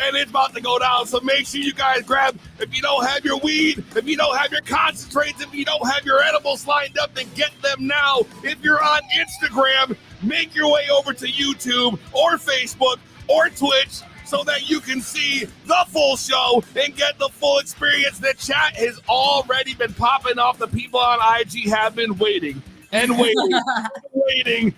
and it's about to go down. So make sure you guys grab, if you don't have your weed, if you don't have your concentrates, if you don't have your edibles lined up, then get them now. If you're on Instagram, make your way over to YouTube or Facebook or Twitch so that you can see the full show and get the full experience. The chat has already been popping off. The people on IG have been waiting and waiting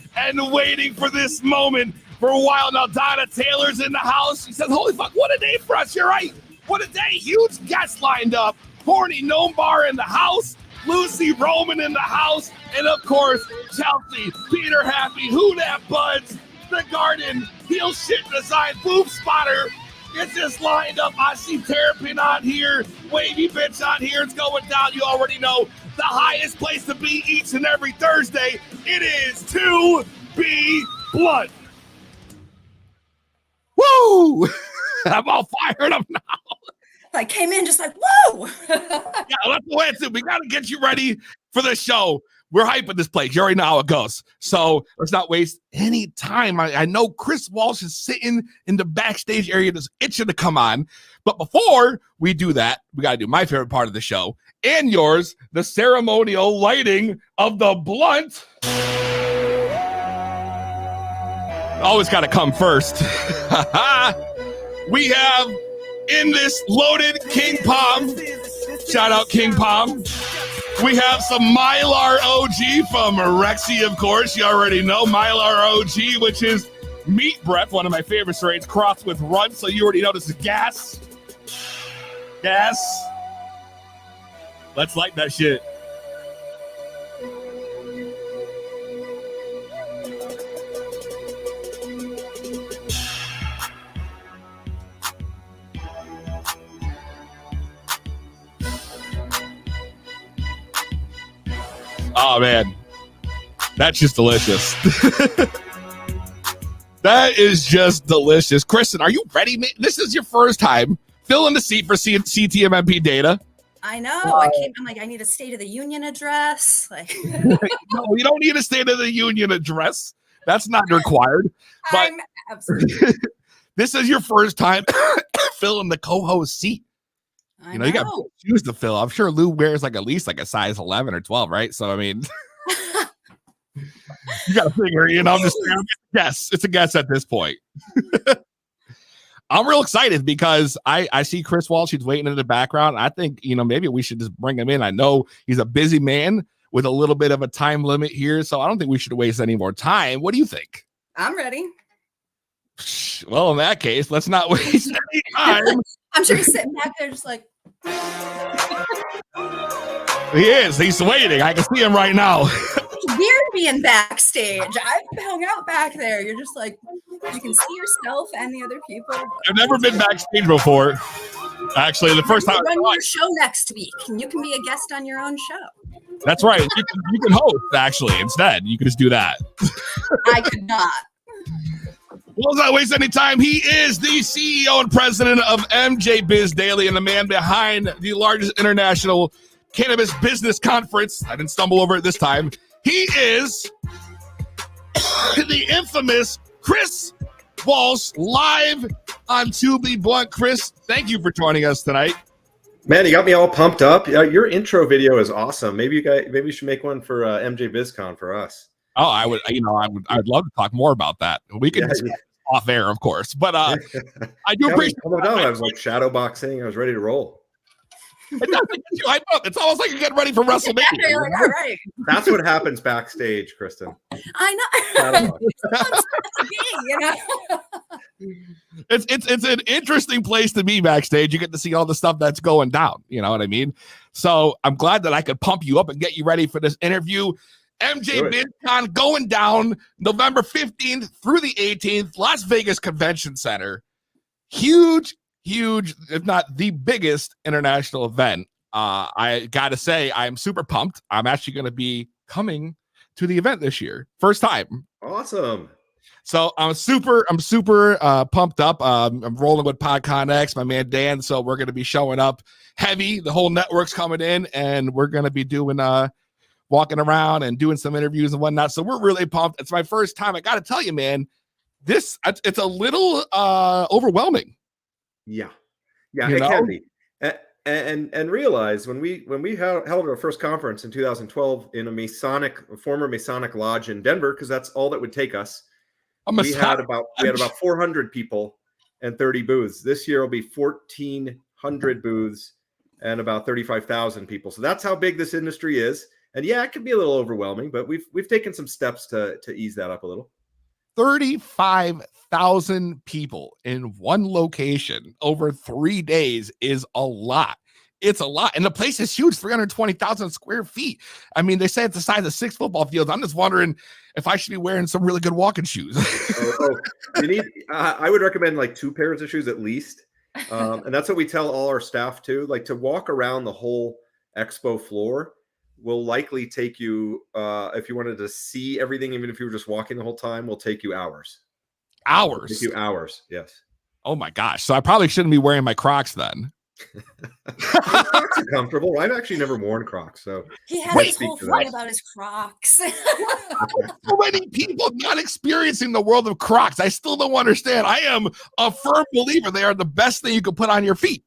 waiting for this moment for a while now. Donna Taylor's in the house. She says, holy fuck, what a day for us. You're right. What a day. Huge guests lined up. Horny Gnome Bar in the house. Lucy Roman in the house. And of course, Chelsea, Peter Happy, Who Dat Buds, The Garden, Heel Shit Design, Boob Spotter. It's just lined up. I see Terrapin on here, Wavy Bitch on here. It's going down. You already know the highest place to be each and every Thursday. It is to be blunt. Woo! I'm all fired up now. I came in just like, whoa! Yeah, let's go into. We got to get you ready for the show. We're hyping this place. You already know how it goes. So let's not waste any time. I know Chris Walsh is sitting in the backstage area just itching to come on. But before we do that, we got to do my favorite part of the show and yours, the ceremonial lighting of the blunt. Always got to come first. We have in this loaded King Palm. Shout out King Palm. We have some Mylar OG from Rexy, of course. You already know Mylar OG, which is meat breath, one of my favorite strains, crossed with run. So you already know this is gas. Gas. Let's light that shit. Oh, man. That's just delicious. That is just delicious. Kristen, are you ready, man? This is your first time. Fill in the seat for CTMMP data. I know. I'm like, I need a State of the Union address. Like, No, you don't need a State of the Union address. That's not required. But I'm absolutely. this is your first time filling the co-host seat. You know, you got shoes to fill. I'm sure Lou wears like at least like a size 11 or 12, right? So, I mean, you got to figure, you know, I'm just saying, guess. It's a guess at this point. I'm real excited because I see Chris Walsh. He's waiting in the background. I think, you know, maybe we should just bring him in. I know he's a busy man with a little bit of a time limit here, so I don't think we should waste any more time. What do you think? I'm ready. Well, in that case, let's not waste any time. I'm sure he's sitting back there just like. He is. He's waiting. I can see him right now. It's weird being backstage. I've hung out back there. You're just like, you can see yourself and the other people. I've never been backstage before. Actually, the first time. Run your show next week, and you can be a guest on your own show. That's right. You can host, actually, instead. You can just do that. I could not. Well, let's not waste any time. He is the CEO and president of MJBizDaily's and the man behind the largest international cannabis business conference. I didn't stumble over it this time. He is the infamous Chris Walsh, live on To Be Blunt. Chris, thank you for joining us tonight. Man, you got me all pumped up. Your intro video is awesome. Maybe you should make one for MJBizCon for us. Oh, I would love to talk more about that. We can discuss off air, of course, but I do appreciate it. I was like shadow boxing. I was ready to roll. It's almost like you get ready for WrestleMania. Yeah, like, all right. That's what happens backstage, Kristen. I know. You know? It's an interesting place to be backstage. You get to see all the stuff that's going down. You know what I mean? So I'm glad that I could pump you up and get you ready for this interview. MJBizCon going down November 15th through the 18th, Las Vegas Convention Center. Huge, if not the biggest international event. I gotta say, I'm super pumped. I'm actually going to be coming to the event this year, first time. Awesome. So I'm super pumped up. I'm rolling with PodConX, my man Dan. So we're going to be showing up heavy. The whole network's coming in, and we're going to be doing walking around and doing some interviews and whatnot. So we're really pumped. It's my first time. I got to tell you, man, it's a little overwhelming. Yeah, You it know? can be. And realize when we held our first conference in 2012 in a former Masonic lodge in Denver, because that's all that would take us. We had about 400 people and 30 booths. This year will be 1,400 booths and about 35,000 people. So that's how big this industry is. And yeah, it can be a little overwhelming, but we've taken some steps to ease that up a little. 35,000 people in one location over 3 days is a lot. It's a lot. And the place is huge, 320,000 square feet. I mean, they say it's the size of 6 football fields. I'm just wondering if I should be wearing some really good walking shoes. You need, I would recommend like 2 pairs of shoes at least. And that's what we tell all our staff too. Like, to walk around the whole expo floor will likely take you, if you wanted to see everything, even if you were just walking the whole time, will take you hours. Hours? Take you hours, yes. Oh my gosh. So I probably shouldn't be wearing my Crocs then. Crocs are comfortable. I've actually never worn Crocs, so he has a whole fight about his Crocs. So many people not experiencing the world of Crocs. I still don't understand. I am a firm believer they are the best thing you can put on your feet.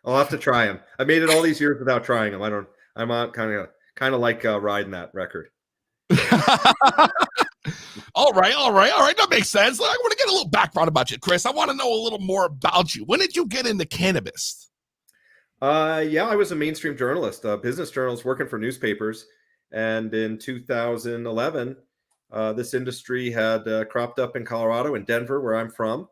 I'll have to try them. I made it all these years without trying them. I'm kind of like riding that record. All right. That makes sense. I want to get a little background about you, Chris. I want to know a little more about you. When did you get into cannabis? Yeah, I was a mainstream journalist, business journalist working for newspapers. And in 2011, this industry had cropped up in Colorado, in Denver, where I'm from.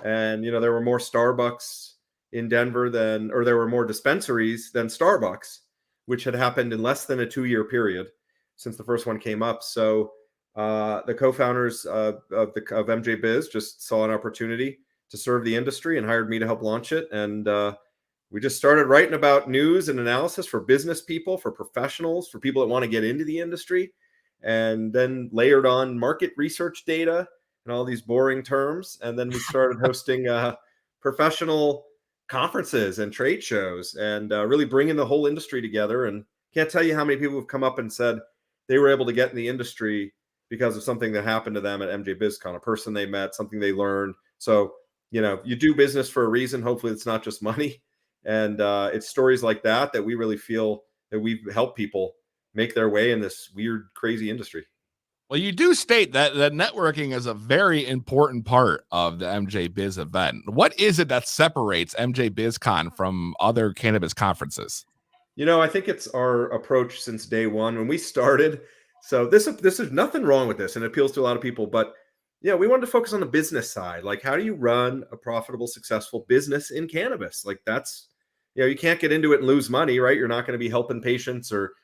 And, there were more Starbucks in Denver there were more dispensaries than Starbucks, which had happened in less than a 2-year period since the first one came up. So the co-founders of MJBiz just saw an opportunity to serve the industry and hired me to help launch it. And we just started writing about news and analysis for business people, for professionals, for people that want to get into the industry, and then layered on market research data and all these boring terms. And then we started hosting professional conferences and trade shows, and really bringing the whole industry together. And can't tell you how many people have come up and said they were able to get in the industry because of something that happened to them at MJBizCon, a person they met, something they learned. So, you do business for a reason. Hopefully it's not just money. And it's stories like that we really feel that we've helped people make their way in this weird, crazy industry. Well, you do state that networking is a very important part of the MJBiz event. What is it that separates MJBizCon from other cannabis conferences? I think it's our approach since day one when we started. So this is nothing wrong with this, and it appeals to a lot of people. But we wanted to focus on the business side. Like, how do you run a profitable, successful business in cannabis? Like, that's, you can't get into it and lose money, right? You're not going to be helping patients or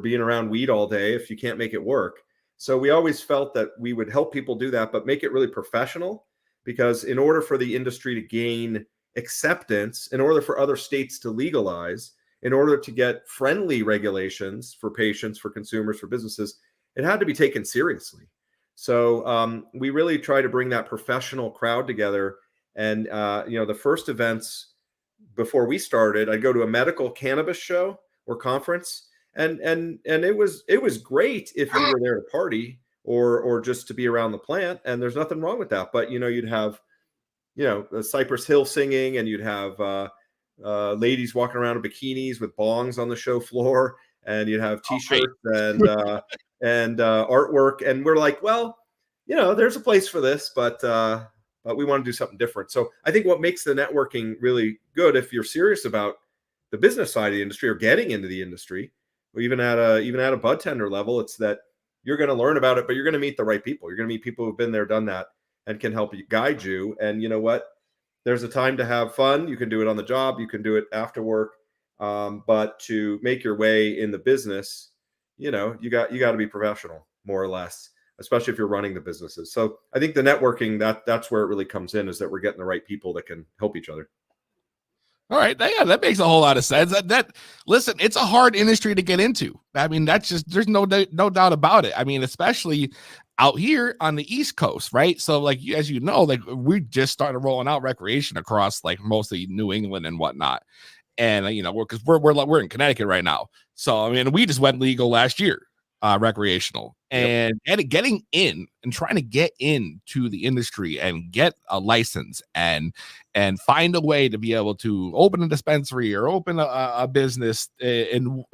being around weed all day if you can't make it work. So we always felt that we would help people do that, but make it really professional, because in order for the industry to gain acceptance, in order for other states to legalize, in order to get friendly regulations for patients, for consumers, for businesses, it had to be taken seriously. So we really try to bring that professional crowd together. And, the first events before we started, I'd go to a medical cannabis show or conference. And it was great if you were there to party or just to be around the plant, and there's nothing wrong with that. But you'd have Cypress Hill singing, and you'd have ladies walking around in bikinis with bongs on the show floor, and you'd have T-shirts and artwork, and we're like, well, there's a place for this, but we want to do something different. So I think what makes the networking really good, if you're serious about the business side of the industry or getting into the industry, or even at a bud tender level, it's that you're going to learn about it, but you're going to meet the right people. You're going to meet people who've been there, done that, and can help you, guide you. And you know what? There's a time to have fun. You can do it on the job. You can do it after work. But to make your way in the business, you got to be professional, more or less, especially if you're running the businesses. So I think the networking, that's where it really comes in, is that we're getting the right people that can help each other. All right. Yeah, that makes a whole lot of sense. Listen, it's a hard industry to get into. I mean, there's no doubt about it. I mean, especially out here on the East Coast, right? So like, as you know, like we just started rolling out recreation across like mostly New England and whatnot. And, because we're in Connecticut right now. So, I mean, we just went legal last year. recreational, and getting in and trying to get into the industry and get a license and find a way to be able to open a dispensary or open a business in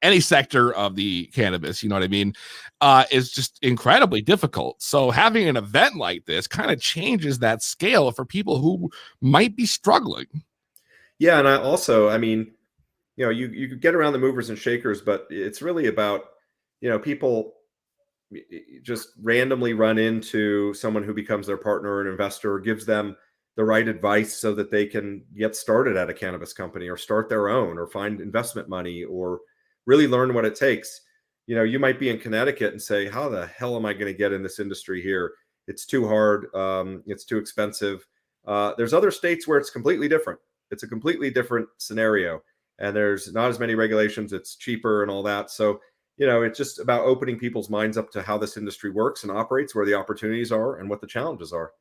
any sector of the cannabis, you know what I mean, is just incredibly difficult. So having an event like this kind of changes that scale for people who might be struggling. Yeah, and I mean, you could get around the movers and shakers, but it's really about, people just randomly run into someone who becomes their partner or an investor or gives them the right advice so that they can get started at a cannabis company or start their own or find investment money or really learn what it takes. You might be in Connecticut and say, how the hell am I going to get in this industry here? It's too hard. It's too expensive. There's other states where it's completely different. It's a completely different scenario. And there's not as many regulations. It's cheaper and all that. So, it's just about opening people's minds up to how this industry works and operates, where the opportunities are and what the challenges are.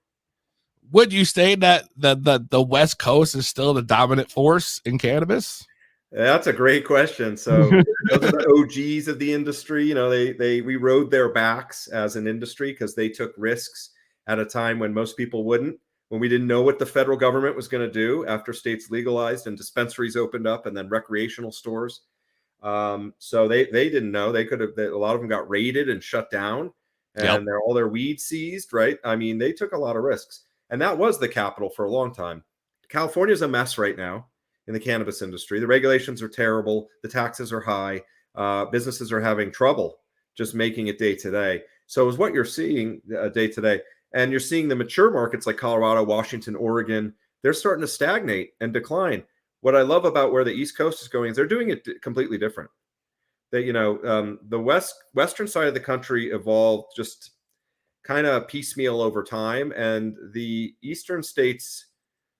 Would you say that the West Coast is still the dominant force in cannabis? That's a great question. So those are the OGs of the industry. We rode their backs as an industry because they took risks at a time when most people wouldn't, when we didn't know what the federal government was going to do after states legalized and dispensaries opened up and then recreational stores. So they didn't know. They could have, a lot of them got raided and shut down and all their weed seized, right? I mean, they took a lot of risks. And that was the capital for a long time. California is a mess right now in the cannabis industry. The regulations are terrible. The taxes are high. Businesses are having trouble just making it day to day. So is what you're seeing day to day. And you're seeing the mature markets like Colorado, Washington, Oregon, they're starting to stagnate and decline. What I love about where the East Coast is going is they're doing it completely different. That, the western side of the country evolved just kind of piecemeal over time. And the eastern states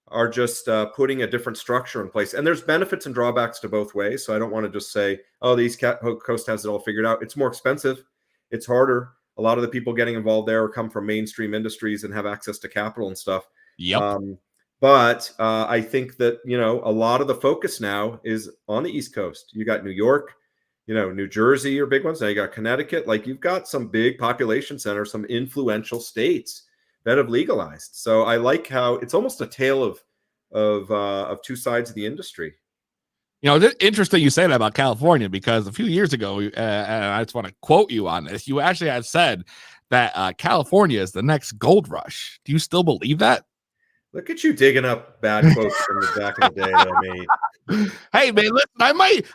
are just putting a different structure in place. And there's benefits and drawbacks to both ways. So I don't want to just say, oh, the East Coast has it all figured out. It's more expensive. It's harder. A lot of the people getting involved there come from mainstream industries and have access to capital and stuff. But I think that, a lot of the focus now is on the East Coast. You got New York, New Jersey are big ones. Now you got Connecticut. Like, you've got some big population centers, some influential states that have legalized. So I like how it's almost a tale of two sides of the industry. It's interesting you say that about California, because a few years ago, and I just want to quote you on this, you actually had said that California is the next gold rush. Do you still believe that? Look at you digging up bad quotes from the back in the day that I made. Hey man, listen, I might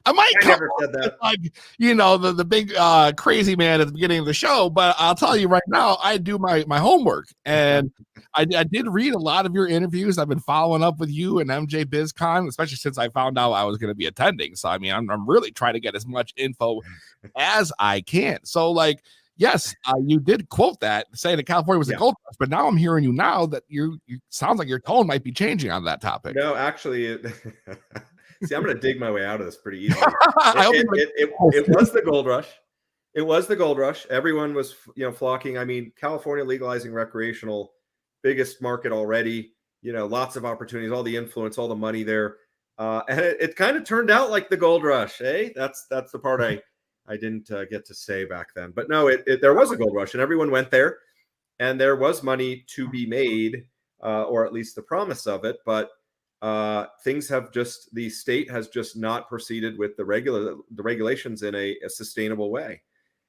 never said that. Like, the big crazy man at the beginning of the show, but I'll tell you right now, I do my homework, and I did read a lot of your interviews. I've been following up with you and MJBizCon, especially since I found out I was going to be attending. So I mean, I'm really trying to get as much info as I can. So like, yes, you did quote that, saying that California was a gold rush, but now I'm hearing you now that you sounds like your tone might be changing on that topic. No, actually, see, I'm going to dig my way out of this pretty easily. It was the gold rush. It was the gold rush. Everyone was, flocking. I mean, California legalizing recreational, biggest market already. Lots of opportunities, all the influence, all the money there, and it kind of turned out like the gold rush. That's the part I didn't get to say back then. But no, there was a gold rush, and everyone went there, and there was money to be made, or at least the promise of it. But the state has just not proceeded with the regulations in a sustainable way.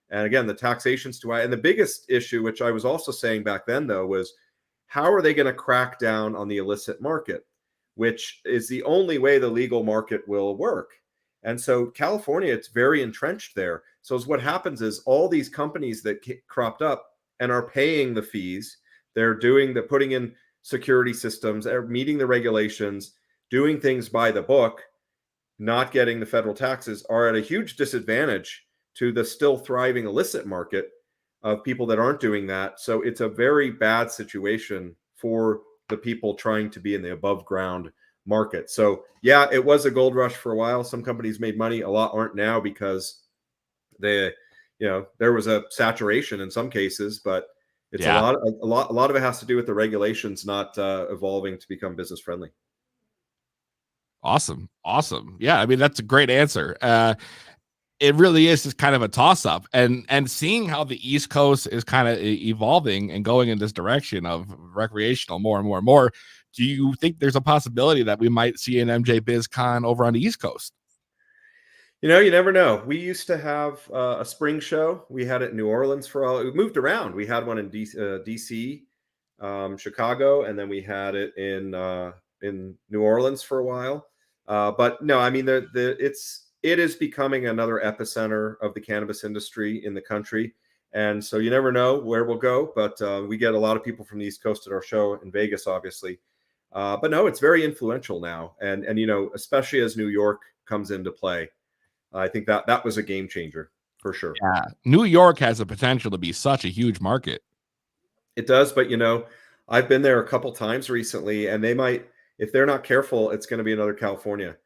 And again, the taxation's too high. And the biggest issue, which I was also saying back then, though, was how are they going to crack down on the illicit market, which is the only way the legal market will work. And so California, it's very entrenched there. So what happens is all these companies that cropped up and are paying the fees, they're putting in security systems, they're meeting the regulations, doing things by the book, not getting the federal taxes, are at a huge disadvantage to the still thriving illicit market of people that aren't doing that. So it's a very bad situation for the people trying to be in the above ground market. So yeah, it was a gold rush for a while. Some companies made money, a lot aren't now because there was a saturation in some cases, but it's a lot of it has to do with the regulations not evolving to become business friendly. Awesome. Yeah, I mean, that's a great answer. it really is just kind of a toss-up, and seeing how the East Coast is kind of evolving and going in this direction of recreational more and more and more. Do you think there's a possibility that we might see an MJBizCon over on the East Coast? You know, you never know. We used to have a spring show. We had it in New Orleans for all. We moved around. We had one in DC, Chicago, and then we had it in New Orleans for a while. But no, I mean, it is becoming another epicenter of the cannabis industry in the country. And so you never know where we'll go, but we get a lot of people from the East Coast at our show in Vegas, obviously. But no, it's very influential now. And you know, especially as New York comes into play, I think that was a game changer for sure. Yeah, New York has the potential to be such a huge market. It does, but you know, I've been there a couple times recently, and they might, if they're not careful, it's going to be another California.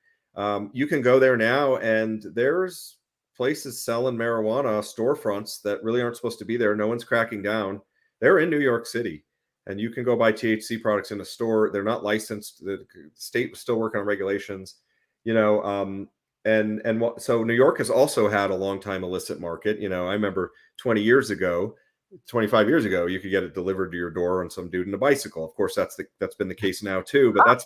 You can go there now, and there's places selling marijuana, storefronts that really aren't supposed to be there. No one's cracking down. They're in New York City, and you can go buy THC products in a store. They're not licensed. The state was still working on regulations, you know. So New York has also had a long time illicit market. You know, I remember 25 years ago, you could get it delivered to your door on some dude in a bicycle. Of course, that's been the case now too, but that's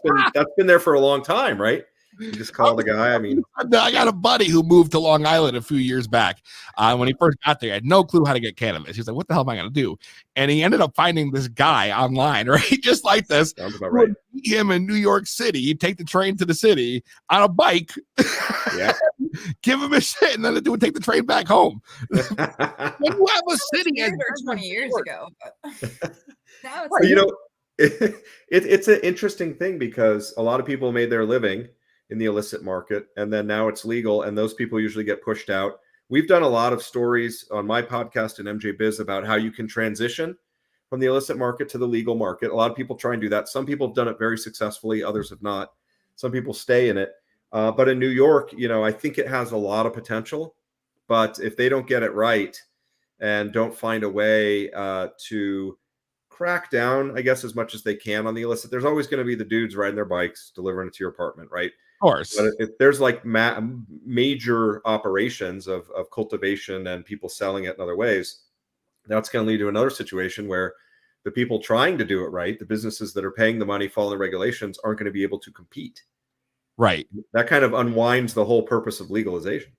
been there for a long time, right? You just call the guy. I mean, I got a buddy who moved to Long Island a few years back. When he first got there, he had no clue how to get cannabis. He's like, what the hell am I going to do? And he ended up finding this guy online, right? Just like this. Sounds about right. Meet him in New York City. He'd take the train to the city on a bike. Yeah. Give him a shit, and then the dude would take the train back home. When you have a city as 20 years ago. Now it's you know, it's an interesting thing because a lot of people made their living in the illicit market, and then now it's legal, and those people usually get pushed out. We've done a lot of stories on my podcast and MJ Biz about how you can transition from the illicit market to the legal market. A lot of people try and do that. Some people have done it very successfully, others have not. Some people stay in it. But in New York, you know, I think it has a lot of potential, but if they don't get it right and don't find a way to crack down, I guess, as much as they can on the illicit, there's always going to be the dudes riding their bikes, delivering it to your apartment, right? Of course. But if there's like major operations of cultivation and people selling it in other ways, that's going to lead to another situation where the people trying to do it right, the businesses that are paying the money, following regulations, aren't going to be able to compete. Right. That kind of unwinds the whole purpose of legalization.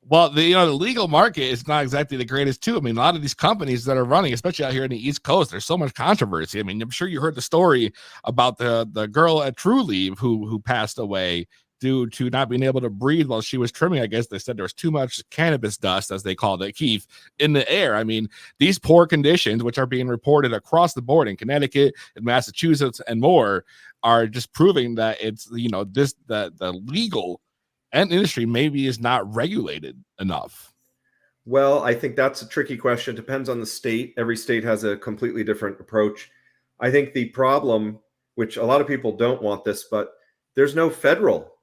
Well, the legal market is not exactly the greatest too. I mean, a lot of these companies that are running, especially out here in the East Coast, there's so much controversy. I mean, I'm sure you heard the story about the girl at True Leave who passed away due to not being able to breathe while she was trimming. I guess they said there was too much cannabis dust, as they called it, Keith, in the air. I mean, these poor conditions, which are being reported across the board in Connecticut and Massachusetts and more, are just proving that it's, the legal and industry maybe is not regulated enough. Well, I think that's a tricky question. It depends on the state. Every state has a completely different approach. I think the problem, which a lot of people don't want this, but there's no federal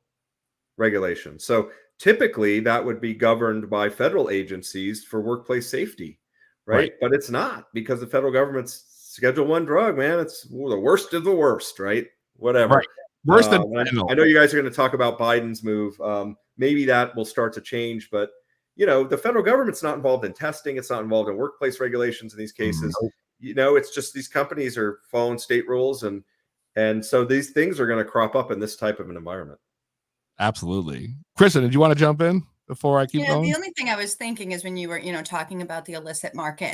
regulation. So typically that would be governed by federal agencies for workplace safety, right? But it's not, because the federal government's Schedule I drug, man. It's the worst of the worst, right? Whatever. Right. Worse than I know you guys are going to talk about Biden's move. Maybe that will start to change, but the federal government's not involved in testing. It's not involved in workplace regulations in these cases. It's just these companies are following state rules, and so these things are going to crop up in this type of an environment. Absolutely. Kristen, did you want to jump in before I keep going? The only thing I was thinking is when you were, talking about the illicit market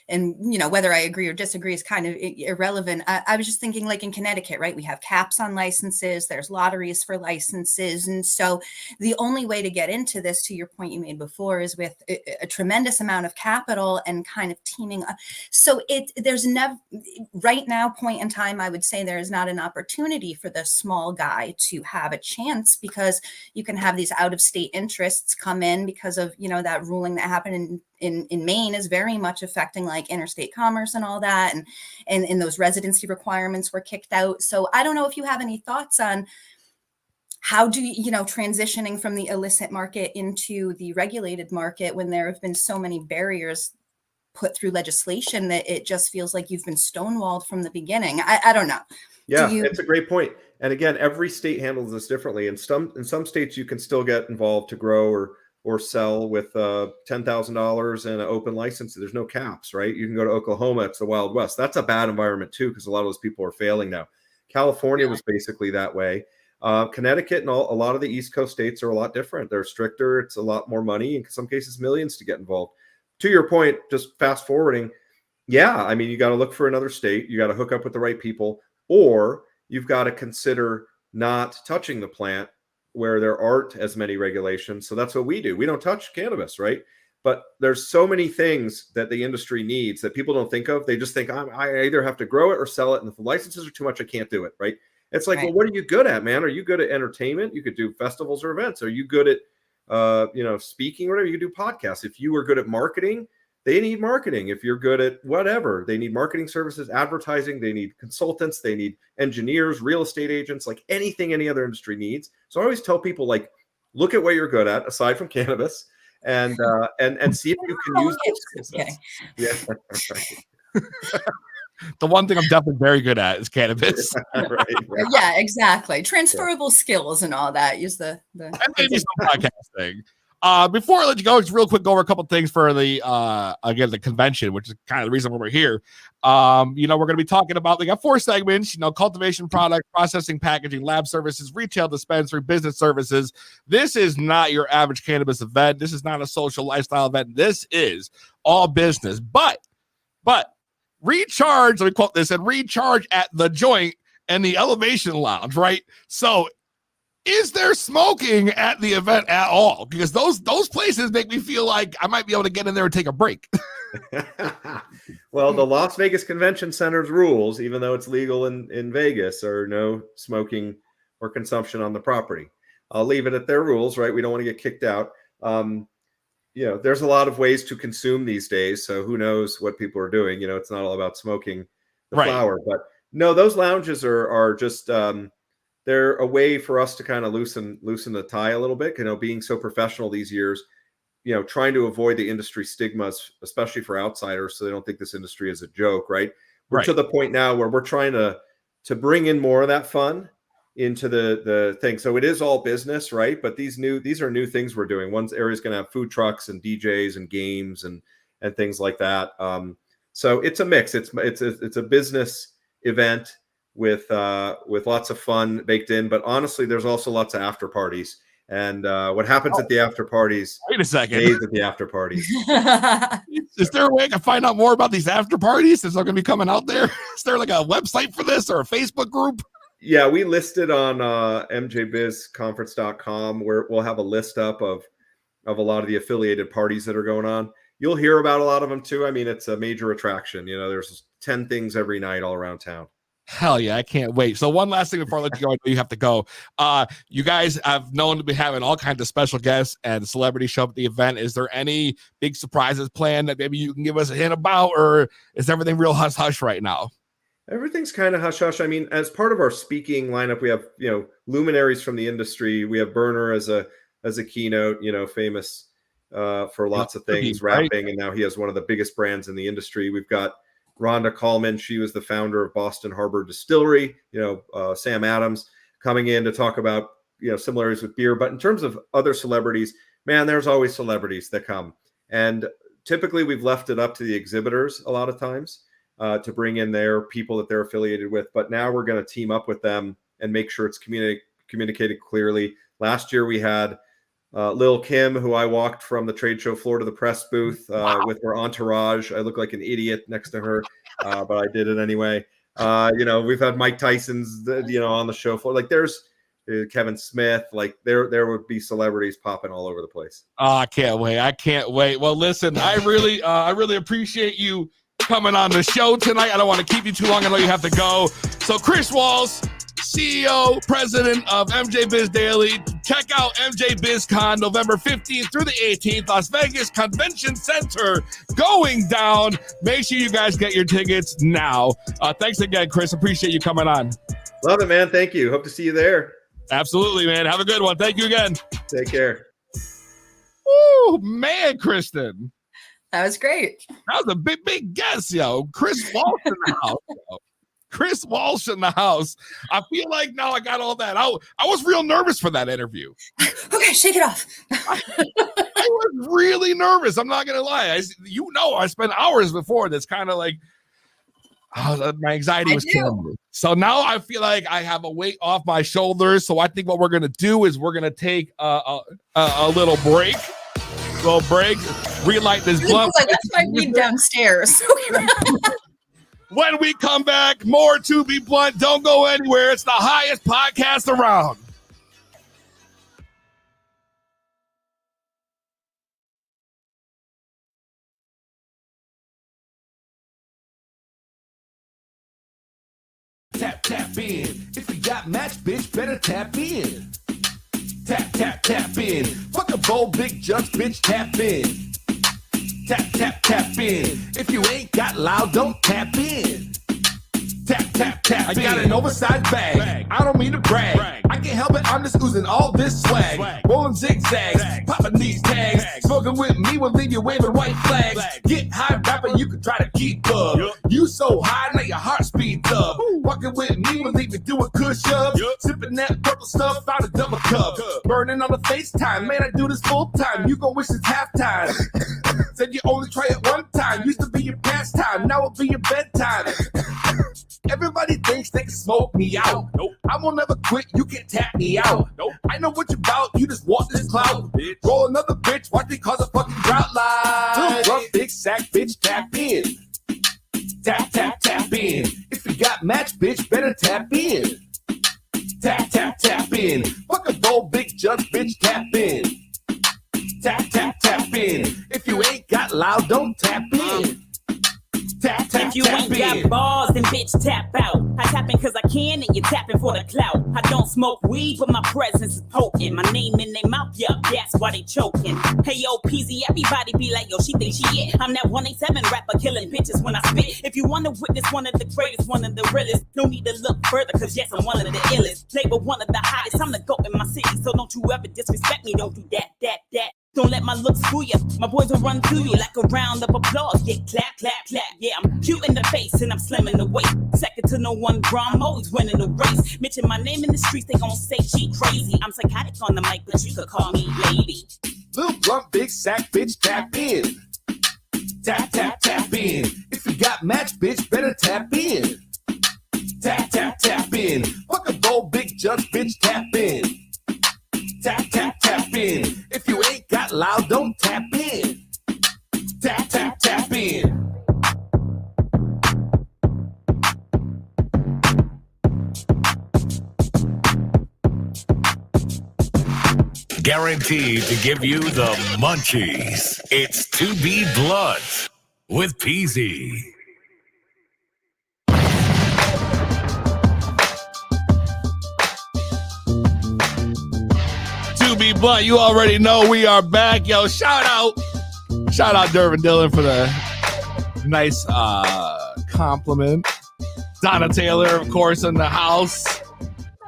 and whether I agree or disagree is kind of irrelevant. I was just thinking, like in Connecticut, right? We have caps on licenses. There's lotteries for licenses. And so the only way to get into this, to your point you made before, is with a tremendous amount of capital and kind of teaming up. So there's never, right now, point in time, I would say there is not an opportunity for the small guy to have a chance, because you can have these out of state interests come in because of, that ruling that happened in Maine is very much affecting like interstate commerce and all that. And those residency requirements were kicked out. So I don't know if you have any thoughts on how do you, transitioning from the illicit market into the regulated market when there have been so many barriers put through legislation that it just feels like you've been stonewalled from the beginning. I don't know. Yeah, it's a great point. And again, every state handles this differently. In some states, you can still get involved to grow or or sell with $10,000 and an open license. There's no caps, right? You can go to Oklahoma. It's the Wild West. That's a bad environment too, because a lot of those people are failing now. California was basically that way. Connecticut and a lot of the East Coast states are a lot different. They're stricter. It's a lot more money. In some cases, millions to get involved. To your point, just fast forwarding. Yeah, I mean, you got to look for another state. You got to hook up with the right people, or you've got to consider not touching the plant where there aren't as many regulations. So that's what we do. We don't touch cannabis, right? But there's so many things that the industry needs that people don't think of. They just think I either have to grow it or sell it, and if the licenses are too much, I can't do it, right? It's like, well, what are you good at, man? Are you good at entertainment? You could do festivals or events. Are you good at speaking or whatever? You could do podcasts. If you were good at marketing, they need marketing. If you're good at whatever, they need marketing services, advertising, they need consultants, they need engineers, real estate agents, like anything any other industry needs. So I always tell people, like, look at what you're good at aside from cannabis, and see if you can use those skill sets. Yeah. The one thing I'm definitely very good at is cannabis. Right. Yeah, exactly. Transferable skills and all that. Use the and maybe some podcasting. Before I let you go, just real quick, go over a couple things for the the convention, which is kind of the reason why we're here. We're going to be talking about, they got 4 segments, cultivation, product, processing, packaging, lab services, retail, dispensary, business services. This is not your average cannabis event. This is not a social lifestyle event. This is all business. But recharge, let me quote this, and recharge at the joint and the Elevation Lounge, right? So is there smoking at the event at all? Because those places make me feel like I might be able to get in there and take a break. Well, the Las Vegas Convention Center's rules, even though it's legal in Vegas, are no smoking or consumption on the property. I'll leave it at their rules, right? We don't want to get kicked out. There's a lot of ways to consume these days, so who knows what people are doing. It's not all about smoking the flower. But no, those lounges are just they're a way for us to kind of loosen the tie a little bit. Being so professional these years, trying to avoid the industry stigmas, especially for outsiders, so they don't think this industry is a joke, right? We're to the point now where we're trying to bring in more of that fun into the thing. So it is all business, right? But these are new things we're doing. One area is going to have food trucks and DJs and games and things like that. So it's a mix. It's a business event with lots of fun baked in. But honestly, there's also lots of after parties. And what happens at the after parties? Wait a second. Stays at the after parties. Is there a way I can find out more about these after parties? Is there going to be coming out there? Is there like a website for this or a Facebook group? Yeah, we listed on MJBizConference.com, where we'll have a list up of a lot of the affiliated parties that are going on. You'll hear about a lot of them too. I mean, it's a major attraction. There's 10 things every night all around town. Hell yeah, I can't wait. So one last thing before I let you go, I know you have to go. You guys have known to be having all kinds of special guests and celebrities show up at the event. Is there any big surprises planned that maybe you can give us a hint about, or is everything real hush-hush right now? Everything's kind of hush-hush. I mean, as part of our speaking lineup, we have, luminaries from the industry. We have Burner as a keynote, famous for lots of things, rapping, and now he has one of the biggest brands in the industry. We've got Rhonda Coleman. She was the founder of Boston Harbor Distillery. Sam Adams coming in to talk about, similarities with beer. But in terms of other celebrities, man, there's always celebrities that come. And typically we've left it up to the exhibitors a lot of times to bring in their people that they're affiliated with. But now we're going to team up with them and make sure it's communicated clearly. Last year we had Lil Kim, who I walked from the trade show floor to the press booth with her entourage. I look like an idiot next to her, but I did it anyway. We've had Mike Tyson's, on the show floor. Like there's Kevin Smith. Like there would be celebrities popping all over the place. Oh, I can't wait. Well, listen, I really appreciate you coming on the show tonight. I don't want to keep you too long. I know you have to go. So Chris Walsh, CEO, president of MJBizDaily. Check out MJBizCon November 15th through the 18th, Las Vegas Convention Center going down. Make sure you guys get your tickets now. Thanks again, Chris. Appreciate you coming on. Love it, man. Thank you. Hope to see you there. Absolutely, man. Have a good one. Thank you again. Take care. Oh, man, Kristen. That was great. That was a big guess, yo. Chris Walsh in the house, yo. Chris Walsh in the house. I feel like now I got all that. I was real nervous for that interview. Okay, shake it off. I was really nervous. I'm not gonna lie. I spent hours before this, kind of like my anxiety was killing me. So now I feel like I have a weight off my shoulders. So I think what we're gonna do is we're gonna take a little break. Relight this blunt. That's my weed downstairs. When we come back, more To Be Blunt. Don't go anywhere. It's the highest podcast around. Tap, tap in. If you got match, bitch, better tap in. Tap, tap, tap in. Fuck a bold, big judge, bitch, tap in. Tap, tap, tap in. If you ain't got loud, don't tap in. Tap, tap, tap. I got an oversized bag. I don't mean to brag. I can't help it. I'm just oozing all this swag. Rolling zigzags, popping these tags. Smoking with me will leave you waving white flags. Get high, rapper, you can try to keep up. You so high, now your heart speeds up. Walking with me will leave you doing push-ups. Sipping that purple stuff out of double cup. Burning on the FaceTime, man, I do this full time. You gon' wish it's halftime. Said you only try it one time. Used to be your pastime, now it'll be your bedtime. Everybody thinks they can smoke me out. Nope. I won't never quit, you can't tap me out. Nope. I know what you're about, you just want this clout. Bitch. Roll another bitch, watch me cause a fucking drought line. Rough big sack, bitch, tap in. Tap, tap, tap in. If you got match, bitch, better tap in. Tap, tap, tap in. Fuck a bold, big judge, bitch, tap in. Tap, tap, tap in. If you ain't got loud, don't tap in. Tap, tap, if you tap ain't in. got balls, then bitch tap out. I tap in cause I can and you tapping for the clout. I don't smoke weed, but my presence is potent. My name in their mouth, yeah, that's why they choking. Hey yo, Peezy, everybody be like, yo, she think she it. I'm that 187 rapper killing bitches when I spit. If you wanna witness one of the greatest, one of the realest, no need to look further cause yes, I'm one of the illest. Label one of the hottest, I'm the GOAT in my city. So don't you ever disrespect me, don't do that. Don't let my looks fool you. My boys will run through you like a round of applause. Yeah, clap, clap, clap. Yeah, I'm cute in the face and I'm slim in the waist. Second to no one, bro, I'm always winning the race. Mention my name in the streets, they gon' say she crazy. I'm psychotic on the mic, but you could call me lady. Little blunt, big sack, bitch, tap in. Tap, tap, tap in. If you got match, bitch, better tap in. Tap, tap, tap in. Fuck a bold, big judge, bitch, tap in. Tap, tap, tap in. If you ain't got loud, don't tap in. Tap, tap, tap in. Guaranteed to give you the munchies. It's To Be Blunt with Peezy. To Be Blunt, you already know we are back. Yo, shout out Dervin Dillon for the nice compliment. Donna Taylor, of course, in the house.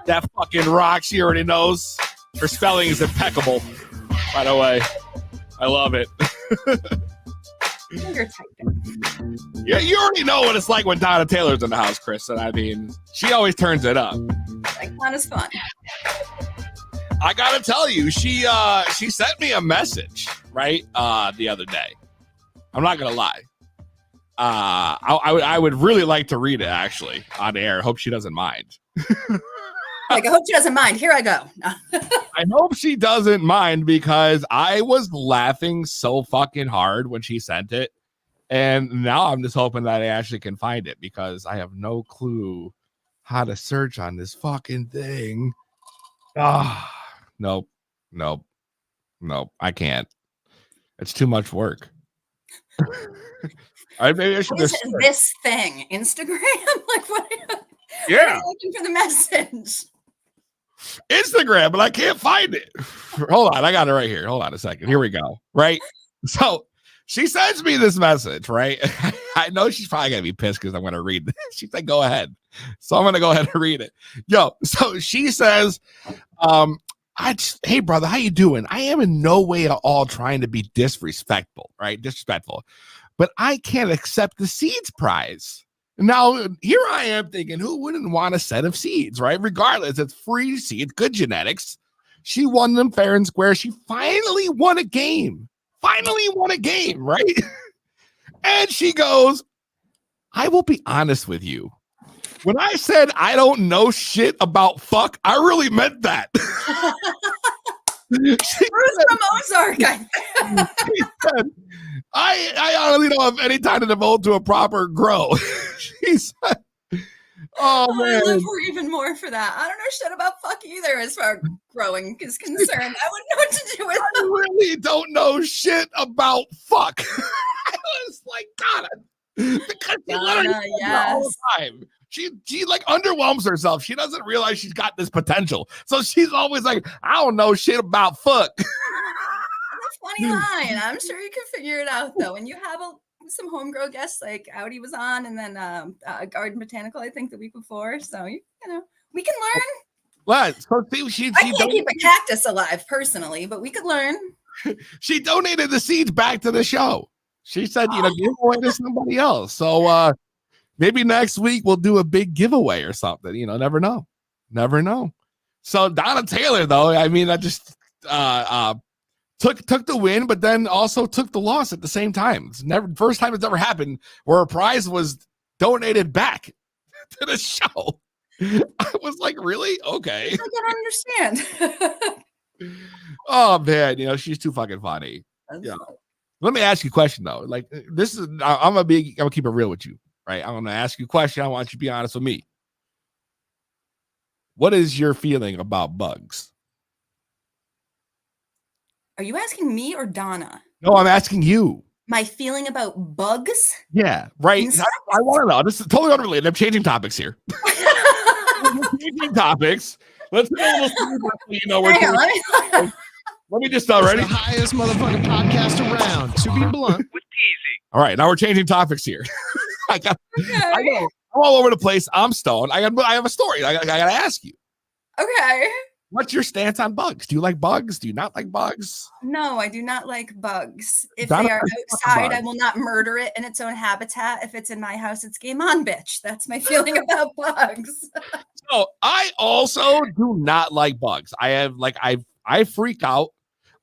That fucking rock, she already knows. Her spelling is impeccable, by the way. I love it. You're typing. Yeah, you already know what it's like when Donna Taylor's in the house, Chris. And I mean, she always turns it up. Like fun is fun. I gotta tell you, she sent me a message, right, the other day. I'm not gonna lie. I would really like to read it, actually, on air. Hope she doesn't mind. Like, I hope she doesn't mind. Here I go. I hope she doesn't mind because I was laughing so fucking hard when she sent it. And now I'm just hoping that I actually can find it because I have no clue how to search on this fucking thing. Nope. I can't. It's too much work. Maybe I should What is just this thing? Instagram? Like, what? Yeah. I'm looking for the message. Instagram, but I can't find it. Hold on, I got it right here. Hold on a second. Here we go. Right. So she sends me this message, right? I know she's probably gonna be pissed because I'm gonna read this. She said, go ahead. So I'm gonna go ahead and read it. Yo, so she says, hey brother, how you doing? I am in no way at all trying to be disrespectful, right? Disrespectful, but I can't accept the seeds prize. Now, here I am thinking, who wouldn't want a set of seeds, right? Regardless, it's free seeds, good genetics. She won them fair and square. She finally won a game. Right? And she goes, I will be honest with you. When I said I don't know shit about fuck, I really meant that. Bruce from Ozark. I honestly don't have any time to devote to a proper grow. She said, oh man. I love her even more for that. I don't know shit about fuck either as far as growing is concerned. I wouldn't know what to do with it. I really don't know shit about fuck. I was like, God, because she literally all the time. She like underwhelms herself. She doesn't realize she's got this potential. So she's always like, I don't know shit about fuck. That's a funny line. I'm sure you can figure it out though. And you have some homegrown guests like Audi was on, and then Garden Botanical, I think, the week before. So you know, we can learn. What? So she I can't keep a cactus alive personally, but we could learn. She donated the seeds back to the show. She said, you know, give away to somebody else. So maybe next week we'll do a big giveaway or something. You know, never know. So Donna Taylor, though, I mean, I just took the win, but then also took the loss at the same time. It's never first time it's ever happened where a prize was donated back to the show. I was like, really? Okay. I don't understand. Oh man, you know, she's too fucking funny. Yeah. Let me ask you a question though. Like this is I'm gonna keep it real with you, right? I'm gonna ask you a question. I want you to be honest with me. What is your feeling about bugs? Are you asking me or Donna? No, I'm asking you. My feeling about bugs? Yeah, right. I want to know. This is totally unrelated. I'm changing topics here. Changing topics. Let's go a little you know, let me just start ready. The highest motherfucking podcast around, to be blunt. With Peezy. All right, now we're changing topics here. I know. I'm all over the place. I'm stoned. I have a story. I gotta ask you. Okay. What's your stance on bugs? Do you like bugs? Do you not like bugs? No, I do not like bugs. If they are outside, I will not murder it in its own habitat. If it's in my house, it's game on, bitch. That's my feeling about bugs. So I also do not like bugs. I freak out.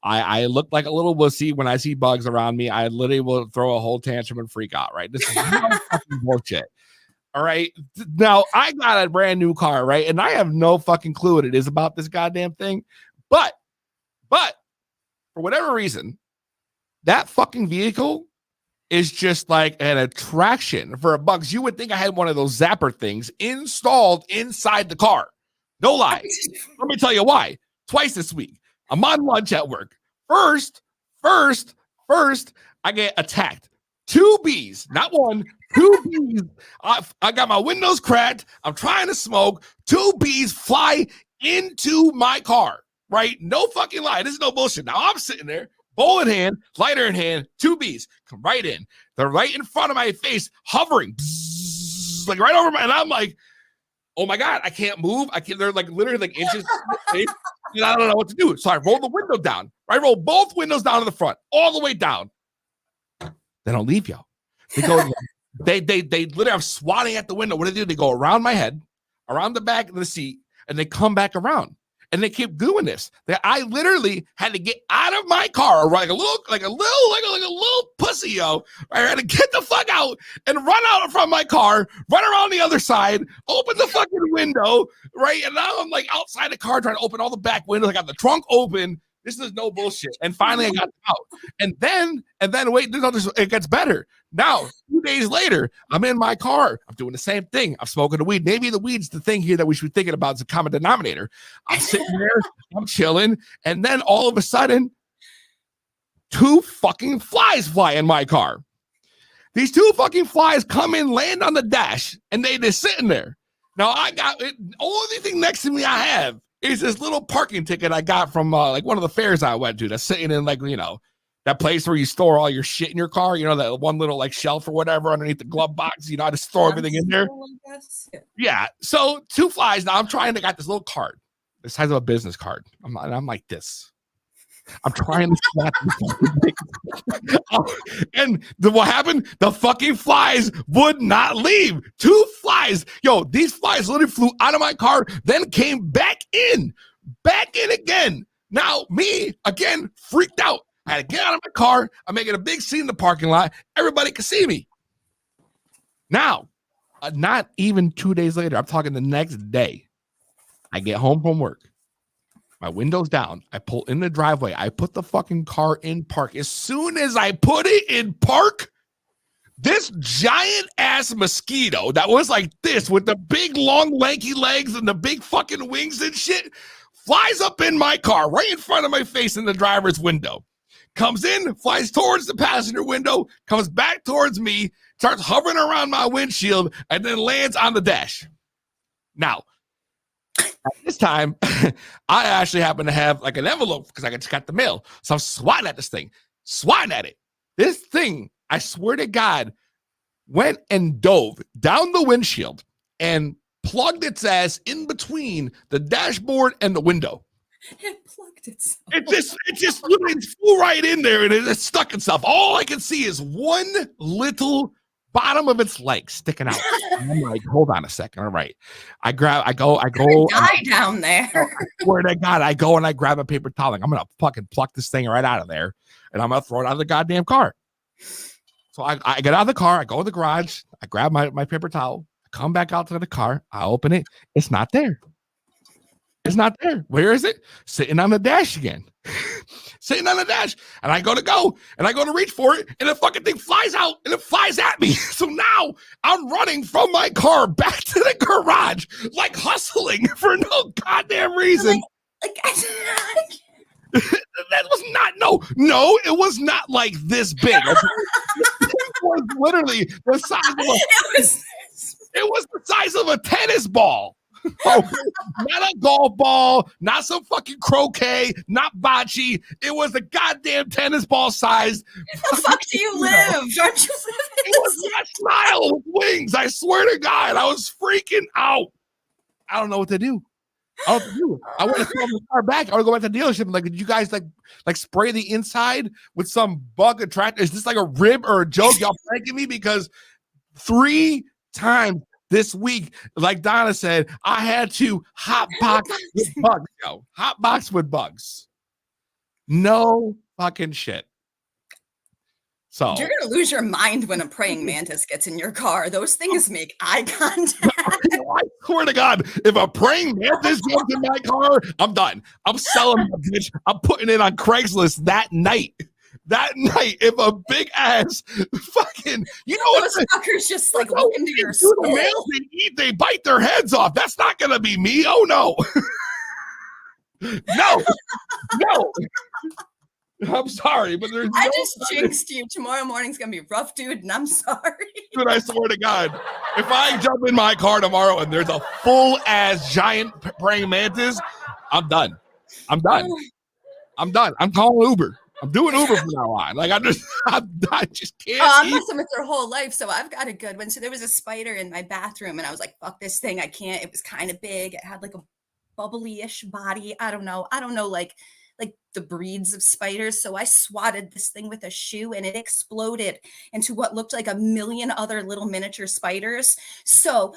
I look like a little wussy when I see bugs around me. I literally will throw a whole tantrum and freak out, right? This is fucking bullshit. All right. Now I got a brand new car, right? And I have no fucking clue what it is about this goddamn thing. But for whatever reason, that fucking vehicle is just like an attraction for bugs. You would think I had one of those zapper things installed inside the car. No lie. Let me tell you why. Twice this week. I'm on lunch at work. First, I get attacked. 2 bees, not 1, 2 bees. I got my windows cracked. I'm trying to smoke. 2 bees fly into my car, right? No fucking lie. This is no bullshit. Now I'm sitting there, bowl in hand, lighter in hand, 2 bees come right in. They're right in front of my face, hovering, bzzz, like right over my, and I'm like, oh my God, I can't move. They're like literally like inches. And I don't know what to do. So I roll the window down. I roll both windows down to the front, all the way down. They don't leave, yo. They go, they literally are swatting at the window. What do? They go around my head, around the back of the seat, and they come back around. And they keep doing this. I literally had to get out of my car, like a little pussy, yo. I had to get the fuck out and run out from my car, run around the other side, open the fucking window, right? And now I'm like outside the car trying to open all the back windows. I got the trunk open. This is no bullshit. And finally I got out. And then wait, it gets better. Now, 2 days later, I'm in my car. I'm doing the same thing. I'm smoking the weed. Maybe the weed's the thing here that we should be thinking about as a common denominator. I'm sitting there, I'm chilling, and then all of a sudden, 2 fucking flies fly in my car. These 2 fucking flies come in, land on the dash, and they just sitting there. Now I got it. Only thing next to me I have is this little parking ticket I got from like one of the fairs I went to that's sitting in like, you know, that place where you store all your shit in your car, you know, that one little like shelf or whatever underneath the glove box, you know, I just throw everything in there. Yeah. So 2 flies. Now I got this little card, the size of a business card. I'm like this. I'm trying to snap and what happened? The fucking flies would not leave. 2 flies. Yo, these flies literally flew out of my car, then came back in again. Now, me, again, freaked out. I had to get out of my car. I'm making a big scene in the parking lot. Everybody can see me. Now, not even 2 days later, I'm talking the next day, I get home from work. My window's down. I pull in the driveway. I put the fucking car in park. As soon as I put it in park, this giant ass mosquito that was like this with the big long lanky legs and the big fucking wings and shit flies up in my car right in front of my face in the driver's window. Comes in, flies towards the passenger window, comes back towards me, starts hovering around my windshield, and then lands on the dash. Now, at this time, I actually happen to have like an envelope because I just got the mail. So I'm swatting at this thing, swatting at it. This thing, I swear to God, went and dove down the windshield and plugged its ass in between the dashboard and the window. It plugged itself. It just literally flew right in there and it stuck itself. All I can see is one little bottom of its leg sticking out. And I'm like, hold on a second. All right. I go. Die down there. Where to God, I go and I grab a paper towel. Like, I'm going to fucking pluck this thing right out of there and I'm going to throw it out of the goddamn car. So I get out of the car. I go to the garage. I grab my paper towel. I come back out to the car. I open it. It's not there. It's not there. Where is it? Sitting on the dash again. Sitting on the dash. And I go to reach for it. And the fucking thing flies out and it flies at me. So now I'm running from my car back to the garage, like hustling for no goddamn reason. That was not, no, it was not like this big. Okay? It was literally the size of it was the size of a tennis ball. Okay. Not a golf ball, not some fucking croquet, not bocce. It was a goddamn tennis ball size. Where the fuck do you live? Aren't you living? It was that style with wings. I swear to God, I was freaking out. I don't know what to do. I want to throw the car back. I want to go back to the dealership and like, did you guys like spray the inside with some bug attractor? Is this like a rib or a joke? Y'all pranking me? Because 3 times this week, like Donna said, I had to hotbox with bugs. Hotbox with bugs. No fucking shit. So you're gonna lose your mind when a praying mantis gets in your car. Those things make eye contact. I swear to God, if a praying mantis gets in my car, I'm done. I'm selling that bitch. I'm putting it on Craigslist that night. That night, if a big ass fucking, you know those what? fuckers just like look into your soul. They bite their heads off. That's not gonna be me. Oh no. No. I'm sorry, but there's I just jinxed you. Tomorrow morning's gonna be rough, dude, and I'm sorry. Dude, I swear to God, if I jump in my car tomorrow and there's a full ass giant praying mantis, I'm done. I'm calling Uber. I'm doing Uber from now on. Like I just can't. I'm messing with their whole life, so I've got a good one. So there was a spider in my bathroom, and I was like, "Fuck this thing! I can't." It was kind of big. It had like a bubbly-ish body. I don't know, like the breeds of spiders. So I swatted this thing with a shoe and it exploded into what looked like a million other little miniature spiders. So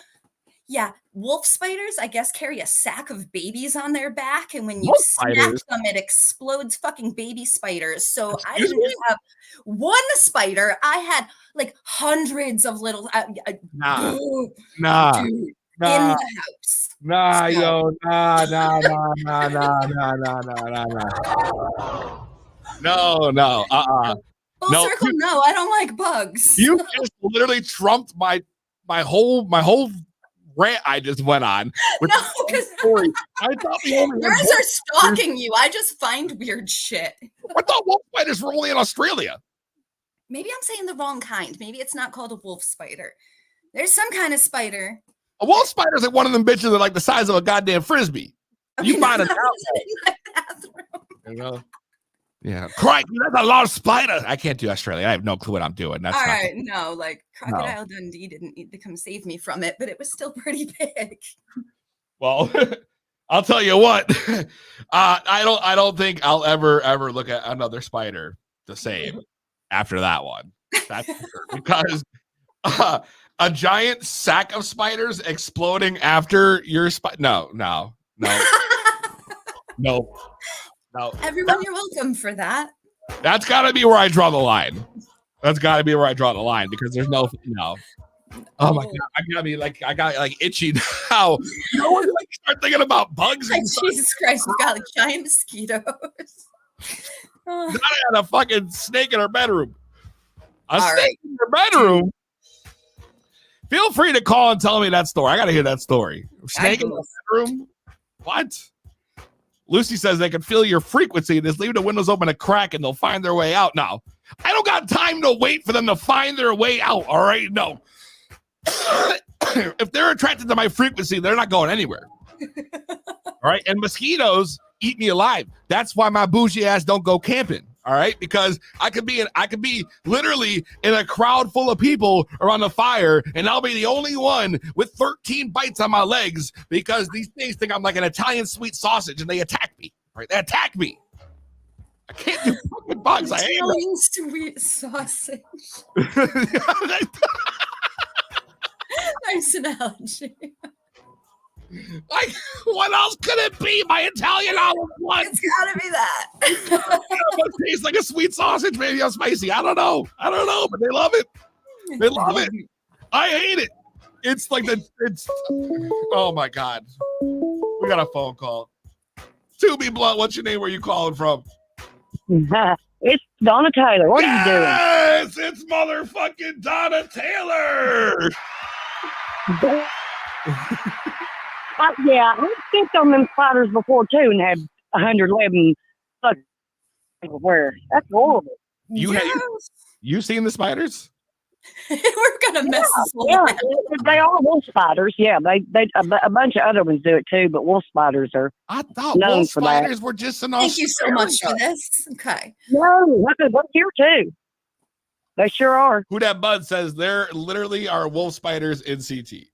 yeah, wolf spiders, I guess, carry a sack of babies on their back. And when you snap them, it explodes fucking baby spiders. So I didn't just have one spider. I had like hundreds of little, Nah. Dude, in the house. Nah. No. Full circle, no, I don't like bugs. You just literally trumped my whole rant I just went on. No, because I thought yours are stalking you. I just find weird shit. I thought wolf spiders were only in Australia. Maybe I'm saying the wrong kind. Maybe it's not called a wolf spider. There's some kind of spider. A wolf spider is like one of them bitches that are like the size of a goddamn frisbee. Okay, you find it out. Yeah, crikey, that's a lot of spider. I can't do Australia. I have no clue what I'm doing. That's all right. No, like Crocodile Dundee didn't need to come save me from it, but it was still pretty big. Well, I'll tell you what. I don't think I'll ever look at another spider the same after that one. That's for sure. Because a giant sack of spiders exploding after your no. No. Everyone, you're welcome for that. That's got to be where I draw the line. That's got to be where I draw the line because there's no. Oh my god! I got itchy now. You know when you start thinking about bugs? Like, Jesus Christ, we've got like giant mosquitoes. Donna had a fucking snake in her bedroom. A All snake right. in her bedroom. Feel free to call and tell me that story. I got to hear that story. Snake in the bedroom? What? Lucy says they can feel your frequency. Just leave the windows open a crack and they'll find their way out. No, I don't got time to wait for them to find their way out. All right? No. If they're attracted to my frequency, they're not going anywhere. All right? And mosquitoes eat me alive. That's why my bougie ass don't go camping. All right, because I could be literally in a crowd full of people around the fire, and I'll be the only one with 13 bites on my legs because these things think I'm like an Italian sweet sausage, and they attack me. Right? They attack me. I can't do fucking bugs. I hate Italian sweet sausage. Nice analogy. Like, what else could it be? My Italian olive one. It's gotta be that. It tastes like a sweet sausage, maybe I'm spicy. I don't know, but they love it. They love it. I hate it. It's like oh my god. We got a phone call. To be blunt, what's your name? Where you calling from? It's Donna Taylor. What are you doing? Yes, it's motherfucking Donna Taylor. Yeah, I stepped on them spiders before too and had 111 fucking everywhere. That's horrible. You seen the spiders? We're gonna mess this one Yeah, up. they are wolf spiders. Yeah, they a bunch of other ones do it too, but wolf spiders are. I thought known wolf for that. spiders were just an Thank you so much for this. Okay. No, they're here too. They sure are. Who that bud says there literally are wolf spiders in CT.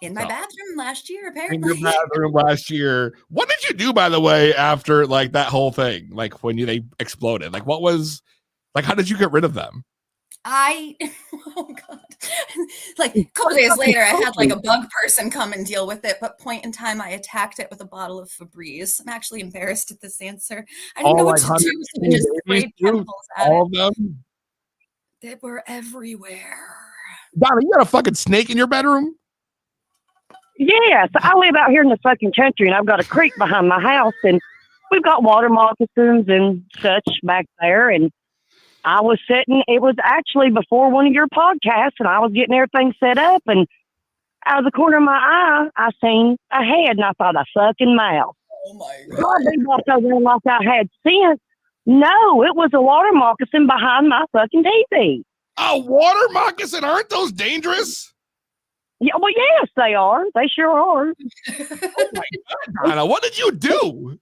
In my bathroom last year, In apparently. your bathroom last year. What did you do, by the way, after like that whole thing? Like when they exploded? Like what was like how did you get rid of them? Oh god. Like a couple days later, I had like a bug person come and deal with it, but point in time I attacked it with a bottle of Febreze. I'm actually embarrassed at this answer. I didn't know what to do, so I just sprayed chemicals at All it. of them? They were everywhere. Donna, you got a fucking snake in your bedroom? Yes, I live out here in the fucking country, and I've got a creek behind my house, and we've got water moccasins and such back there. And I was sitting, it was actually before one of your podcasts, and I was getting everything set up, and out of the corner of my eye, I seen a head, and I thought, a fucking mouse. Oh my God, they walked over there like I had sense. No, it was a water moccasin behind my fucking TV. A water moccasin? Aren't those dangerous? Yeah, well, yes, they are. They sure are. Oh my God, Donna, what did you do?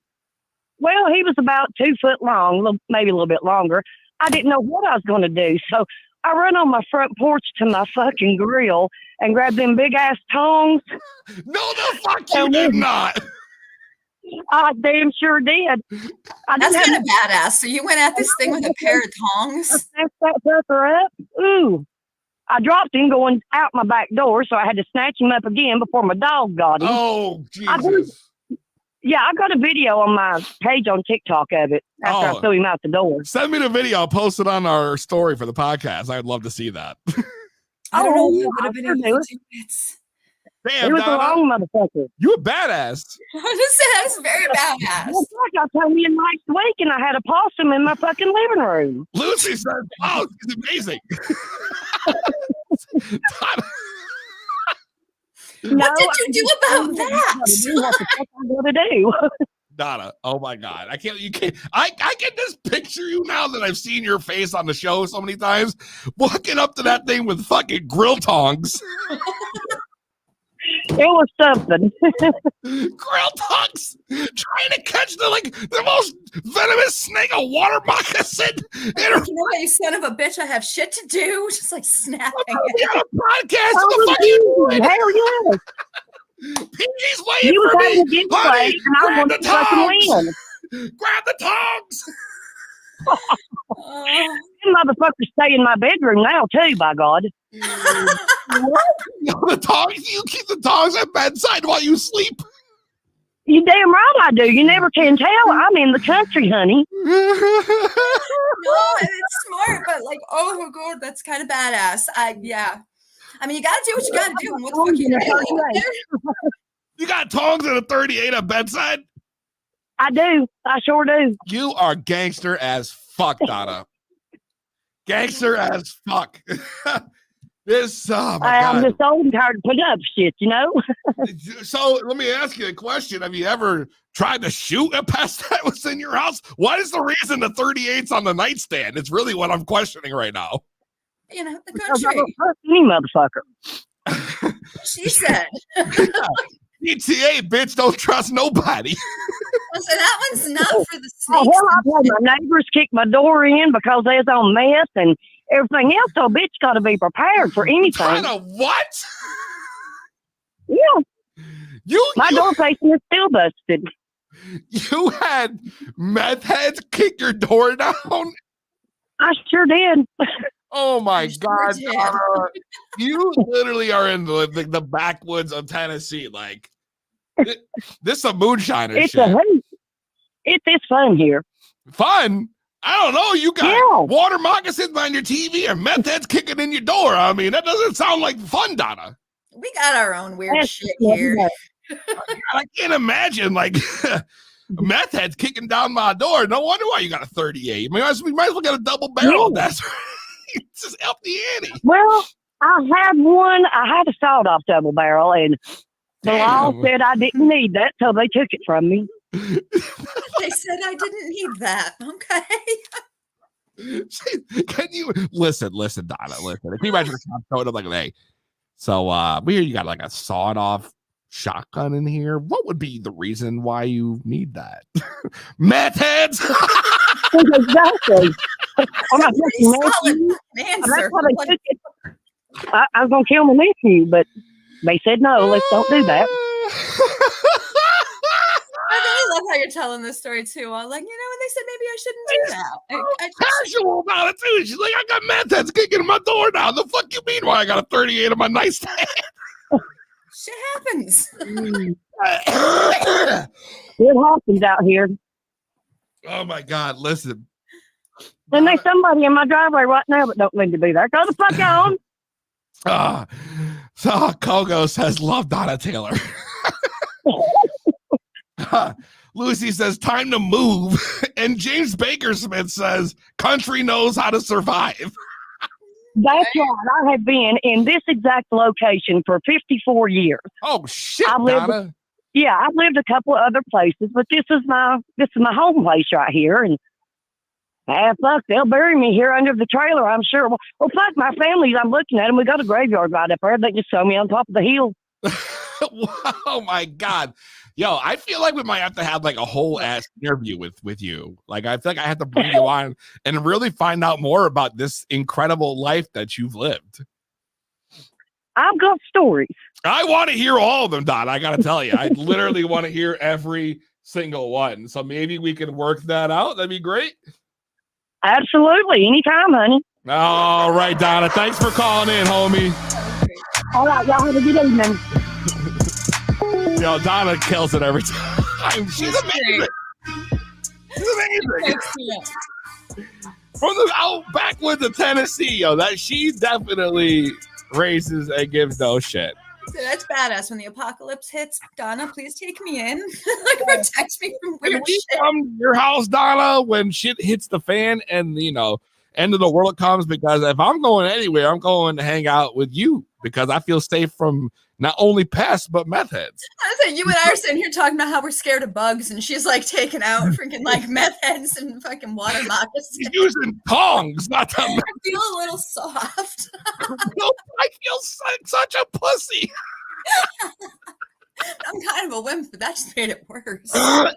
Well, he was about 2 foot long, maybe a little bit longer. I didn't know what I was going to do, so I run on my front porch to my fucking grill and grabbed them big ass tongs. No, the fuck you did not. I damn sure did. That's kind of badass. So you went at this thing with a pair of tongs? I snatched that sucker up. Ooh. I dropped him going out my back door, so I had to snatch him up again before my dog got him. Oh, Jesus. I got a video on my page on TikTok of it after I threw him out the door. Send me the video. I'll post it on our story for the podcast. I'd love to see that. I don't know if I would have been able to do it. Damn, it was Donna, a long motherfucker. You a badass. That's very badass. It's like I told you last week, and I had a possum in my fucking living room. Lucy said, "Oh, it's amazing." What did you do about that? What the fuck I'm gonna do? Donna, oh my God. I can't, I can just picture you now that I've seen your face on the show so many times, walking up to that thing with fucking grill tongs. It was something. Grill tongs, trying to catch the most venomous snake, a water moccasin. You know what, you son of a bitch, I have shit to do. Just like snapping. We got a podcast. What the fuck are you doing? Hell yes. Peezy's waiting You was for having a me. giveaway, Honey, and I grab wanted the to fucking tongs. win. Grab the tongs. Them motherfuckers stay in my bedroom now too, by God. The tongs, you keep the tongs at bedside while you sleep. You damn right I do. You never can tell. I'm in the country, honey. No, it's smart, but like, oh my god, that's kind of badass. Yeah. I mean, you gotta do what you gotta do. And what the fuck you do? You got tongs and a 38 at bedside? I do. I sure do. You are gangster as fuck, Donna. Gangster as fuck. This, oh my I'm God. just old and tired of putting up shit, you know? So let me ask you a question. Have you ever tried to shoot a pest that was in your house? What is the reason the 38's on the nightstand? It's really what I'm questioning right now. You know, the Because I country. don't trust any motherfucker. She said. ETA, bitch, don't trust nobody. So that one's not for the Oh, snakes. hell, I had my neighbors kick my door in because they was on meth and everything else. So, bitch, got to be prepared for anything. Kind of what? Yeah. My door facing is still busted. You had meth heads kick your door down? I sure did. Oh my God, did. Donna. You literally are in the backwoods of Tennessee. Like this is a moonshiner It's shit. It's fun here. Fun? I don't know. You got water moccasins on your TV and meth heads kicking in your door. I mean, that doesn't sound like fun, Donna. We got our own weird shit here. I can't imagine like meth heads kicking down my door. No wonder why you got a 38. We might as well get a double barrel. Yeah. That's right. Just help the ante. Well, I had a sawed-off double barrel, and the law said I didn't need that, so they took it from me. They said I didn't need that. Okay. Can you listen, Donna? Listen. If you imagine I'm like, hey, so we hear you got like a sawed-off shotgun in here. What would be the reason why you need that? Meth heads. Exactly. I'm not Pretty solid answer. That's how they took it. I was gonna kill my nephew, but they said no. Let's don't do that. I really love how you're telling this story too. Like, and they said maybe I shouldn't do that. Casual about it too. She's like, I got meth heads kicking in my door now. The fuck you mean? Why I got a 38 on my nightstand? Shit happens. It happens out here. Oh my God! Listen. And there's somebody in my driveway right now that don't need to be there. Go the fuck on. So Kogo says, love Donna Taylor. Lucy says, time to move. And James Baker Smith says, country knows how to survive. That's right. I have been in this exact location for 54 years. Oh, shit, Donna. Yeah, I've lived a couple of other places, but this is my home place right here. And fuck, they'll bury me here under the trailer, I'm sure. Well, fuck, my family, I'm looking at them. We got a graveyard right up there. They just saw me on top of the hill. Oh my God. Yo, I feel like we might have to have like a whole ass interview with you. Like, I feel like I have to bring you on and really find out more about this incredible life that you've lived. I've got stories. I want to hear all of them, Don. I got to tell you, I literally want to hear every single one. So maybe we can work that out. That'd be great. Absolutely. Anytime, honey. All right, Donna. Thanks for calling in, homie. All right. Y'all have a good evening. Yo, Donna kills it every time. She's amazing. She's amazing. From the out backwoods of Tennessee, yo, that she definitely raises and gives no shit. Dude, that's badass. When the apocalypse hits, Donna, please take me in. Like, protect me from weird we shit. come to your house, Donna, when shit hits the fan and, end of the world comes, because if I'm going anywhere, I'm going to hang out with you because I feel safe from not only pests, but meth heads. I was like, you and I are sitting here talking about how we're scared of bugs, and she's like taking out freaking like meth heads and fucking water moccasins. She's using tongs, not to I feel a little soft. I feel such a pussy. I'm kind of a wimp, but that just made it worse. Oh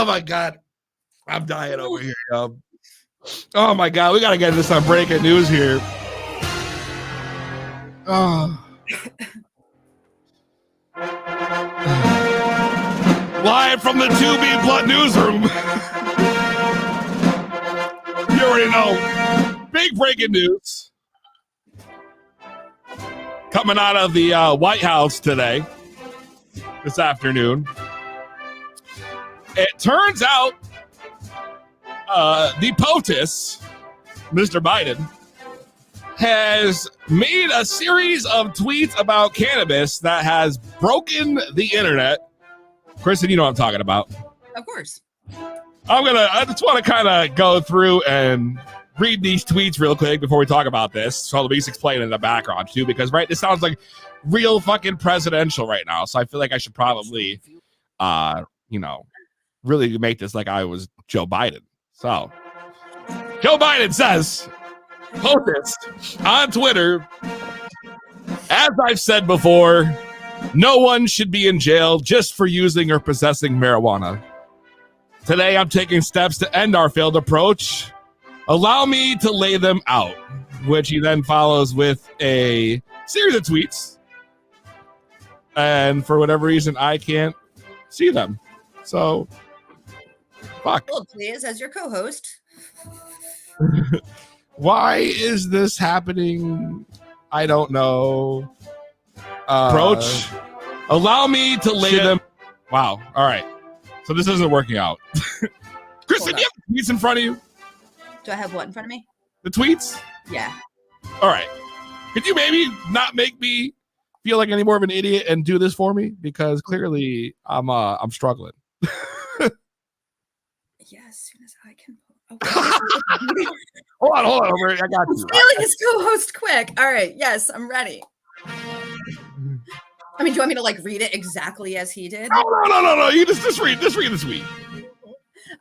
my God. I'm dying over here, yo. Oh my God. We got to get into some breaking news here. Oh. Live from the 2B Blood Newsroom. You already know. Big breaking news. Coming out of the White House today. this afternoon. It turns out the POTUS, Mr. Biden, has made a series of tweets about cannabis that has broken the internet. Kristen, you know what I'm talking about. Of course. I just want to kind of go through and read these tweets real quick before we talk about this. So let me just explain it in the background too, because this sounds like real fucking presidential right now. So I feel like I should probably, really make this like I was Joe Biden. So Joe Biden says, POTUS on Twitter, as I've said before, no one should be in jail just for using or possessing marijuana. Today, I'm taking steps to end our failed approach. Allow me to lay them out, which he then follows with a series of tweets. And for whatever reason, I can't see them. So, fuck. Well, please, as your co-host. Why is this happening? I don't know. Approach. Allow me to lay them. Wow. All right. So this isn't working out. Kristen, do you have the tweets in front of you? Do I have what in front of me? The tweets? Yeah. All right. Could you maybe not make me feel like any more of an idiot and do this for me? Because clearly I'm struggling. Yeah, as soon as I can. Okay. hold on. I got you. Stealing his co-host quick. All right. Yes, I'm ready. I mean, do you want me to like read it exactly as he did? No. You just read the tweet.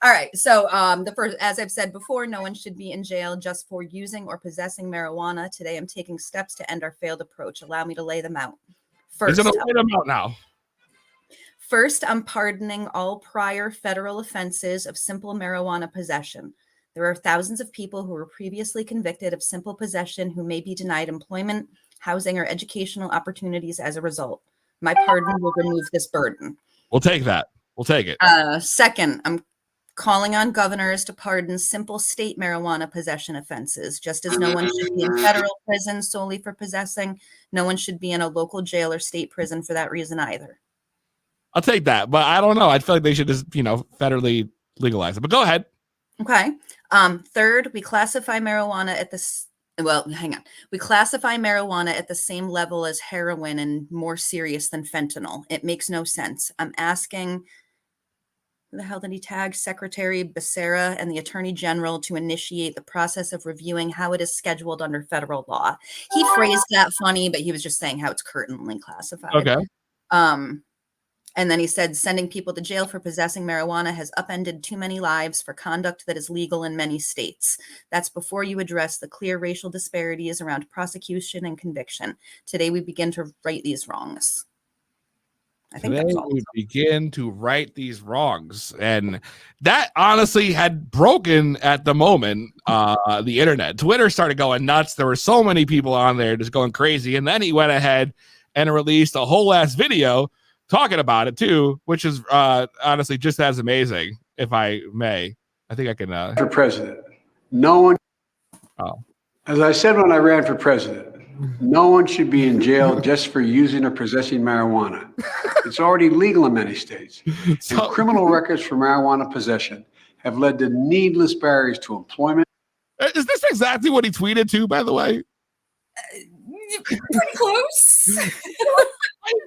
All right. So the first, as I've said before, no one should be in jail just for using or possessing marijuana. Today, I'm taking steps to end our failed approach. Allow me to lay them out. First, He's gonna lay them out now. First, I'm pardoning all prior federal offenses of simple marijuana possession. There are thousands of people who were previously convicted of simple possession who may be denied employment, housing, or educational opportunities as a result. My pardon will remove this burden. We'll take that. We'll take it. Second, I'm calling on governors to pardon simple state marijuana possession offenses. Just as no one should be in federal prison solely for possessing, no one should be in a local jail or state prison for that reason either. I'll take that, but I don't know. I feel like they should just, federally legalize it. But go ahead. Okay. Third, we classify marijuana at the We classify marijuana at the same level as heroin and more serious than fentanyl. It makes no sense. I'm asking, who the hell did he tag? Secretary Becerra and the Attorney General to initiate the process of reviewing how it is scheduled under federal law. He phrased that funny, but he was just saying how it's currently classified. Okay. And then he said, sending people to jail for possessing marijuana has upended too many lives for conduct that is legal in many states. That's before you address the clear racial disparities around prosecution and conviction. Today, we begin to right these wrongs. I think Today that's all. we begin to right these wrongs. And that honestly had broken at the moment, the internet. Twitter started going nuts. There were so many people on there just going crazy. And then he went ahead and released a whole ass video talking about it too, which is honestly just as amazing, if I may. I think I can. For president, no one. Oh. As I said when I ran for president, no one should be in jail just for using or possessing marijuana. It's already legal in many states. And criminal records for marijuana possession have led to needless barriers to employment. Is this exactly what he tweeted too, by the way? Pretty close.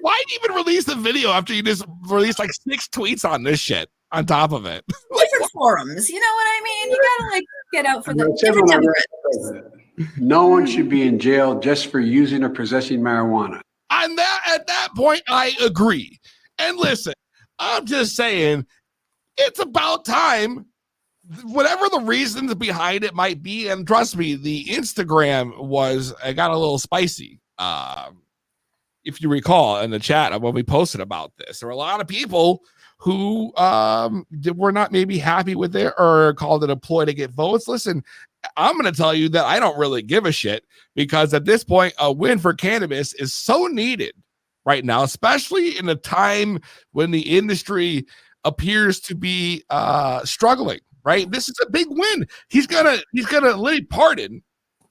Why even release the video after you just released like 6 tweets on this shit on top of it? Different forums, you know what I mean? You gotta like get out for the different Democrats. No one should be in jail just for using or possessing marijuana. At that point, I agree. And listen, I'm just saying, it's about time. Whatever the reasons behind it might be, and trust me, the Instagram got a little spicy. If you recall in the chat when we posted about this, there were a lot of people who were not maybe happy with it or called it a ploy to get votes. Listen, I'm going to tell you that I don't really give a shit, because at this point, a win for cannabis is so needed right now, especially in a time when the industry appears to be struggling. Right, this is a big win. He's gonna literally pardon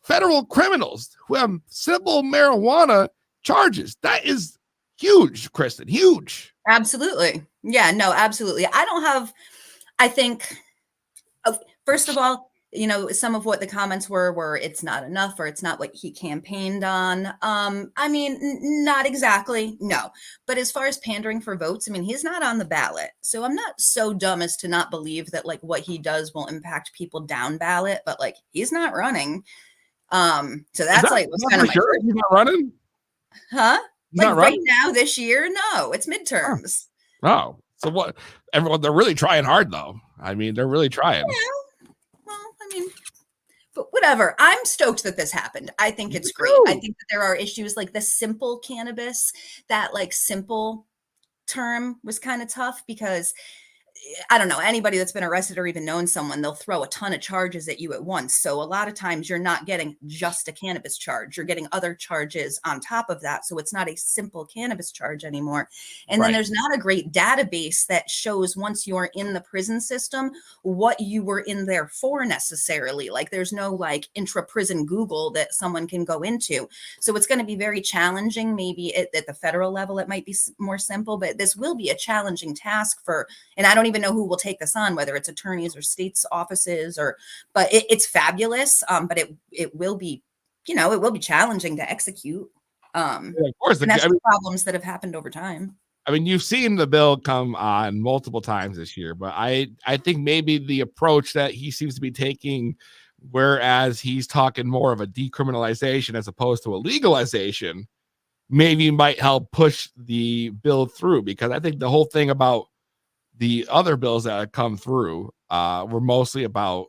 federal criminals who have simple marijuana charges. That is huge, Kristen, huge. Absolutely. Yeah, no, absolutely. I think, first of all, some of what the comments were it's not enough or it's not what he campaigned on. I mean, not exactly, no. But as far as pandering for votes, I mean, he's not on the ballot. So I'm not so dumb as to not believe that like what he does will impact people down ballot, but like he's not running. So that's like what's kind of my sure? He's not running? Huh? He's like not right running? now this year? No, it's midterms. Oh, so what? Everyone, they're really trying hard though. I mean, they're really trying. Yeah. Well, I mean, but whatever. I'm stoked that this happened. I think it's great. I think that there are issues like the simple cannabis, that like simple term was kind of tough because I don't know, anybody that's been arrested or even known someone, they'll throw a ton of charges at you at once. So a lot of times you're not getting just a cannabis charge. You're getting other charges on top of that. So it's not a simple cannabis charge anymore. And then there's not a great database that shows once you're in the prison system, what you were in there for necessarily. Like there's no like intra-prison Google that someone can go into. So it's going to be very challenging. Maybe at the federal level, it might be more simple, but this will be a challenging task and I don't even know who will take this on, whether it's attorneys or states offices but it's fabulous. But it will be, it will be challenging to execute. Of course, and that's the problems that have happened over time. I mean, you've seen the bill come on multiple times this year, but I think maybe the approach that he seems to be taking, whereas he's talking more of a decriminalization as opposed to a legalization, maybe might help push the bill through, because I think the whole thing about the other bills that have come through were mostly about,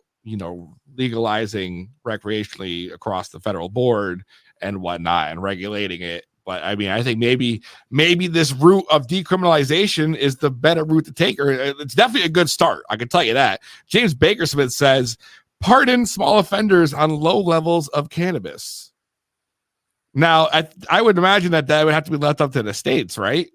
legalizing recreationally across the federal board and whatnot and regulating it. But I mean, I think maybe this route of decriminalization is the better route to take, or it's definitely a good start. I can tell you that. James Bakersmith says, pardon small offenders on low levels of cannabis. Now, I would imagine that would have to be left up to the states, right?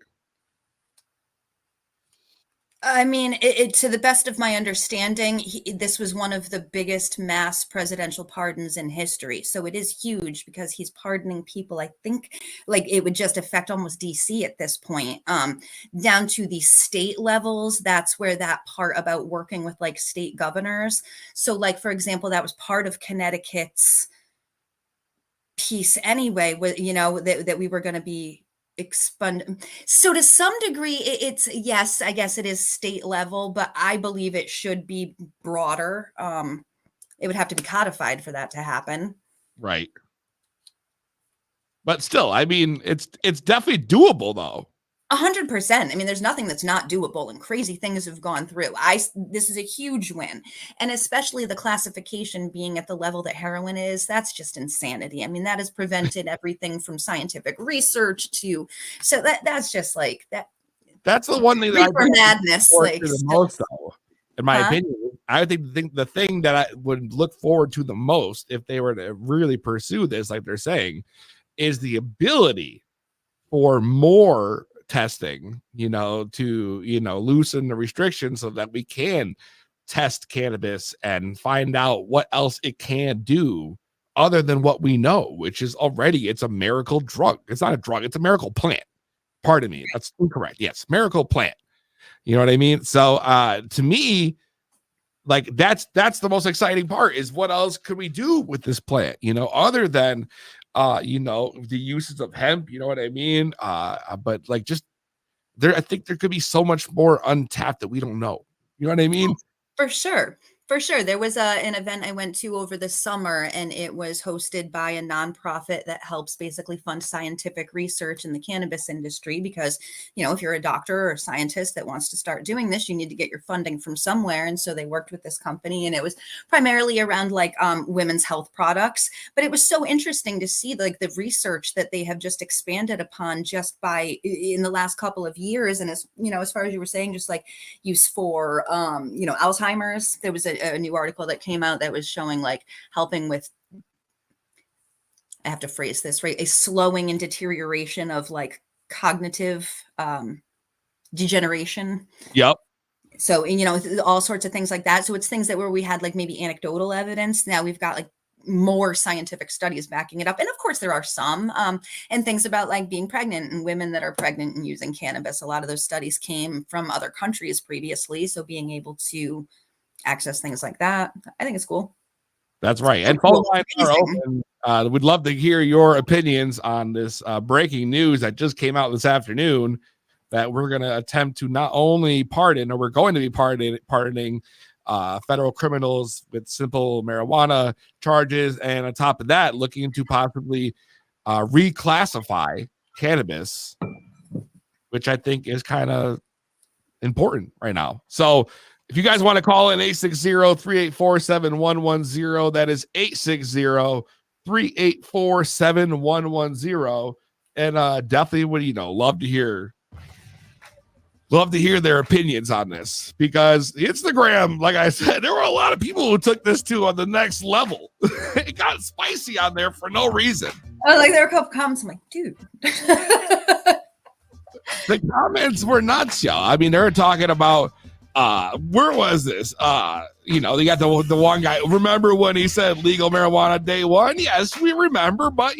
I mean, to the best of my understanding, this was one of the biggest mass presidential pardons in history. So it is huge because he's pardoning people. I think like it would just affect almost DC at this point, down to the state levels. That's where that part about working with like state governors. So like, for example, that was part of Connecticut's piece anyway, that we were going to be expunged. So to some degree it's yes, I guess it is state level, but I believe it should be broader. It would have to be codified for that to happen, right? But still, I mean, it's definitely doable though. 100%. I mean, there's nothing that's not doable, and crazy things have gone through. This is a huge win, and especially the classification being at the level that heroin is. That's just insanity. I mean, that has prevented everything from scientific research to. So that's just like that. That's the one thing that madness, like the most, though, in my opinion. I think the thing that I would look forward to the most, if they were to really pursue this, like they're saying, is the ability for more testing, to loosen the restrictions so that we can test cannabis and find out what else it can do other than what we know, which is already it's a miracle drug. It's not a drug, it's a miracle plant. Pardon me, that's incorrect. Yes, miracle plant. You know what I mean? So to me, like that's the most exciting part, is what else could we do with this plant, other than the uses of hemp, you know what I mean? But like just I think there could be so much more untapped that we don't know. You know what I mean? For sure. For sure. There was an event I went to over the summer, and it was hosted by a nonprofit that helps basically fund scientific research in the cannabis industry. Because, if you're a doctor or a scientist that wants to start doing this, you need to get your funding from somewhere. And so they worked with this company, and it was primarily around like women's health products. But it was so interesting to see like the research that they have just expanded upon just in the last couple of years. And as far as you were saying, just like use for, Alzheimer's, there was a new article that came out that was showing like helping with, I have to phrase this right, a slowing and deterioration of like cognitive degeneration. Yep. So, all sorts of things like that. So it's things that where we had like maybe anecdotal evidence. Now we've got like more scientific studies backing it up. And of course there are some, and things about like being pregnant and women that are pregnant and using cannabis. A lot of those studies came from other countries previously. So being able to access things like that, I think it's cool. That's right. And phone lines are open. We'd love to hear your opinions on this breaking news that just came out this afternoon, that we're going to attempt to not only pardon, or we're going to be pardoning federal criminals with simple marijuana charges, and on top of that, looking to possibly reclassify cannabis, which I think is kind of important right now. So if you guys want to call in, 860-384-7110, that is 860-384-7110, and definitely would, love to hear their opinions on this, because Instagram, like I said, there were a lot of people who took this to on the next level. It got spicy on there for no reason. Oh, like there were a couple comments. I'm like, dude. The comments were nuts, y'all. I mean, they were talking about where was this? They got the one guy. Remember when he said legal marijuana day one? Yes, we remember, but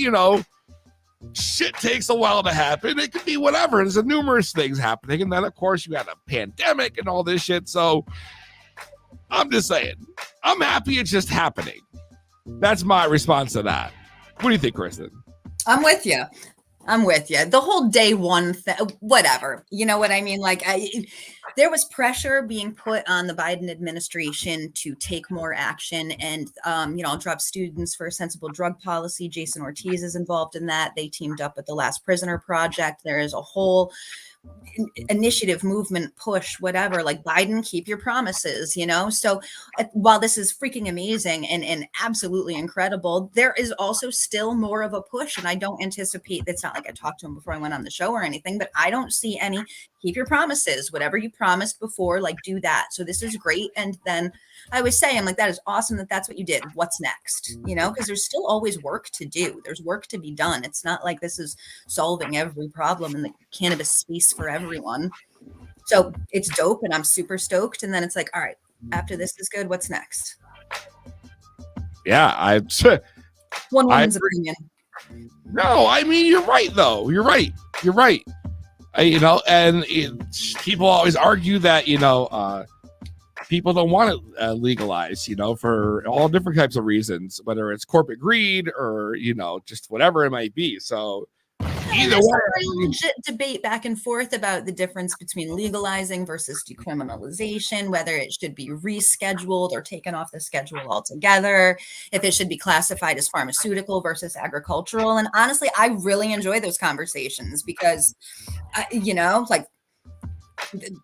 shit takes a while to happen. It could be whatever. There's numerous things happening. And then, of course, you got a pandemic and all this shit. So I'm just saying, I'm happy it's just happening. That's my response to that. What do you think, Kristen? I'm with you. The whole day one thing, whatever. You know what I mean? Like, there was pressure being put on the Biden administration to take more action and, drop students for a sensible drug policy. Jason Ortiz is involved in that. They teamed up with the Last Prisoner Project. There is a whole initiative, movement, push, whatever, like Biden, keep your promises, So while this is freaking amazing and absolutely incredible, there is also still more of a push. And I don't anticipate, it's not like I talked to him before I went on the show or anything, but I don't see any keep your promises, whatever you promised before, like do that. So this is great. And then I always say, I'm like, that is awesome that that's what you did. What's next? Because there's still always work to do. There's work to be done. It's not like this is solving every problem in the cannabis space for everyone. So it's dope and I'm super stoked. And then it's like, all right, after this is good, what's next? Yeah, one woman's opinion. No, I mean, you're right, though. You're right. And people always argue that, people don't want to legalize, for all different types of reasons, whether it's corporate greed or, just whatever it might be. So either way, there's a legit debate back and forth about the difference between legalizing versus decriminalization, whether it should be rescheduled or taken off the schedule altogether, if it should be classified as pharmaceutical versus agricultural. And honestly, I really enjoy those conversations because,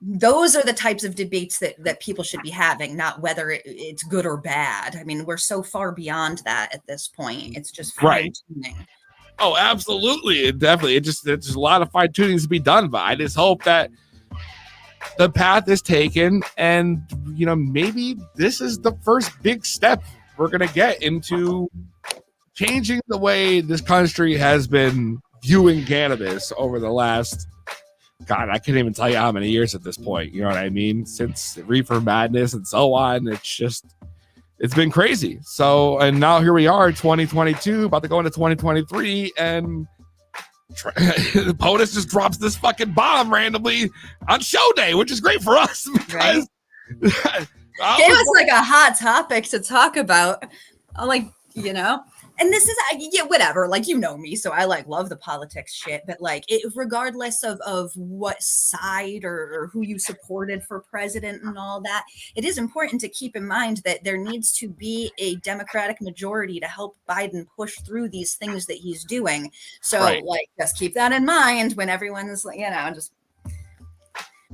those are the types of debates that people should be having, not whether it's good or bad. I mean, we're so far beyond that at this point. It's just fine-tuning. Right. Oh, absolutely. Definitely. There's a lot of fine tuning to be done, but I just hope that the path is taken and, maybe this is the first big step we're going to get into changing the way this country has been viewing cannabis over the last, God, I can't even tell you how many years at this point. You know what I mean? Since Reefer Madness and so on. It's been crazy. So, and now here we are, 2022, about to go into 2023, and POTUS just drops this fucking bomb randomly on show day, which is great for us. Because it was like a hot topic to talk about. I'm like, and this is, whatever, like, me, so I love the politics shit, but regardless of what side or who you supported for president and all that, it is important to keep in mind that there needs to be a Democratic majority to help Biden push through these things that he's doing. So just keep that in mind when everyone's just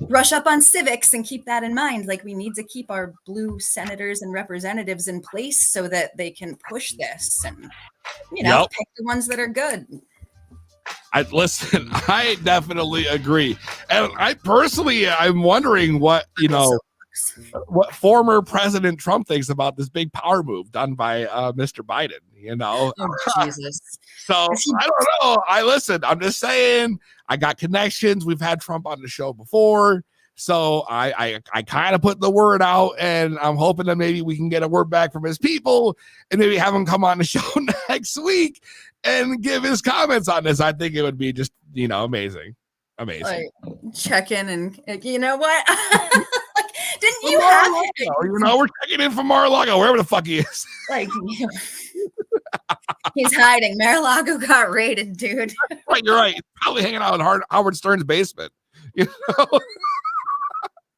brush up on civics and keep that in mind. Like, we need to keep our blue senators and representatives in place so that they can push this and, pick the ones that are good. I definitely agree. And I'm wondering what, what former President Trump thinks about this big power move done by Mr. Biden, Oh, Jesus. So I don't know. I'm just saying, I got connections. We've had Trump on the show before. So I kind of put the word out, and I'm hoping that maybe we can get a word back from his people and maybe have him come on the show next week and give his comments on this. I think it would be just, amazing. Amazing. Like, check in and you know what? Didn't you have we're checking in from Mar-a-Lago, wherever the fuck he is. Like, he's hiding. Mar-a-Lago got raided, dude. Right, you're right. He's probably hanging out in Howard Stern's basement.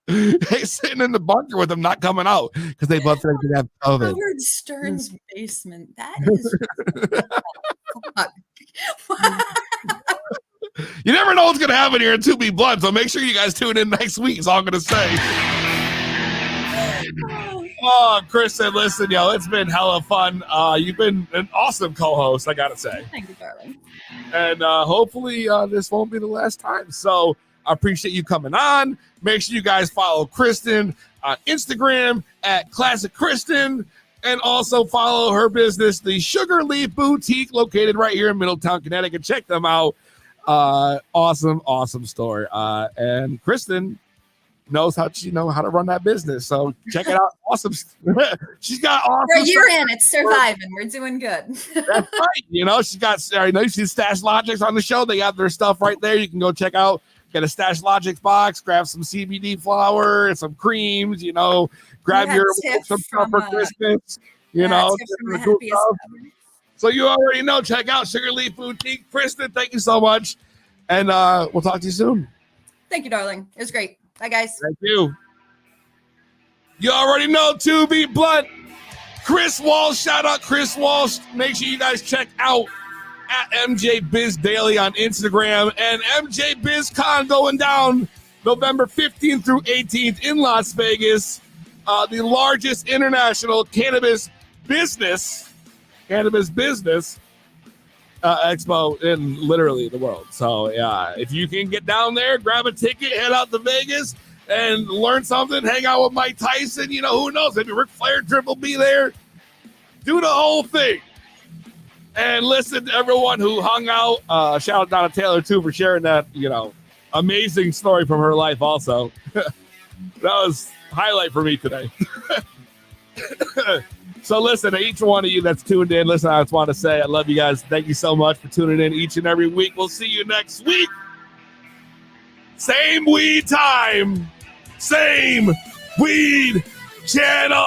He's sitting in the bunker with him, not coming out because they both said they have COVID. Howard Stern's basement. That is. You never know what's going to happen here in To Be Blunt, so make sure you guys tune in next week is all I'm going to say. Oh, Kristen, listen, it's been hella fun. You've been an awesome co-host, I got to say. Thank you, darling. And hopefully this won't be the last time. So I appreciate you coming on. Make sure you guys follow Kristen on Instagram at Classic Kristen. And also follow her business, the Sugar Leaf Boutique, located right here in Middletown, Connecticut. Check them out. Awesome store. And Kristen knows how to run that business. So check it out. Awesome. She's got awesome. For a year in, it's surviving. We're doing good. That's right. She's got. You see Stash Logics on the show. They have their stuff right there. You can go check out. Get a Stash Logics box. Grab some CBD flour and some creams. Grab some stuff for Christmas. So you already know. Check out Sugar Leaf Boutique. Kristen, thank you so much. And we'll talk to you soon. Thank you, darling. It was great. Bye, guys. Thank you. You already know, To Be Blunt. Chris Walsh. Shout out Chris Walsh. Make sure you guys check out at MJBizDaily on Instagram and MJBizCon going down November 15th through 18th in Las Vegas. The largest international cannabis business expo in literally the world. So yeah, if you can get down there, grab a ticket, head out to Vegas and learn something, hang out with Mike Tyson, who knows, maybe Ric Flair Drip will be there. Do the whole thing. And listen to everyone who hung out. Shout out Donna Taylor too for sharing that, amazing story from her life also. That was a highlight for me today. So listen, to each one of you that's tuned in, listen, I just want to say I love you guys. Thank you so much for tuning in each and every week. We'll see you next week. Same weed time. Same weed channel.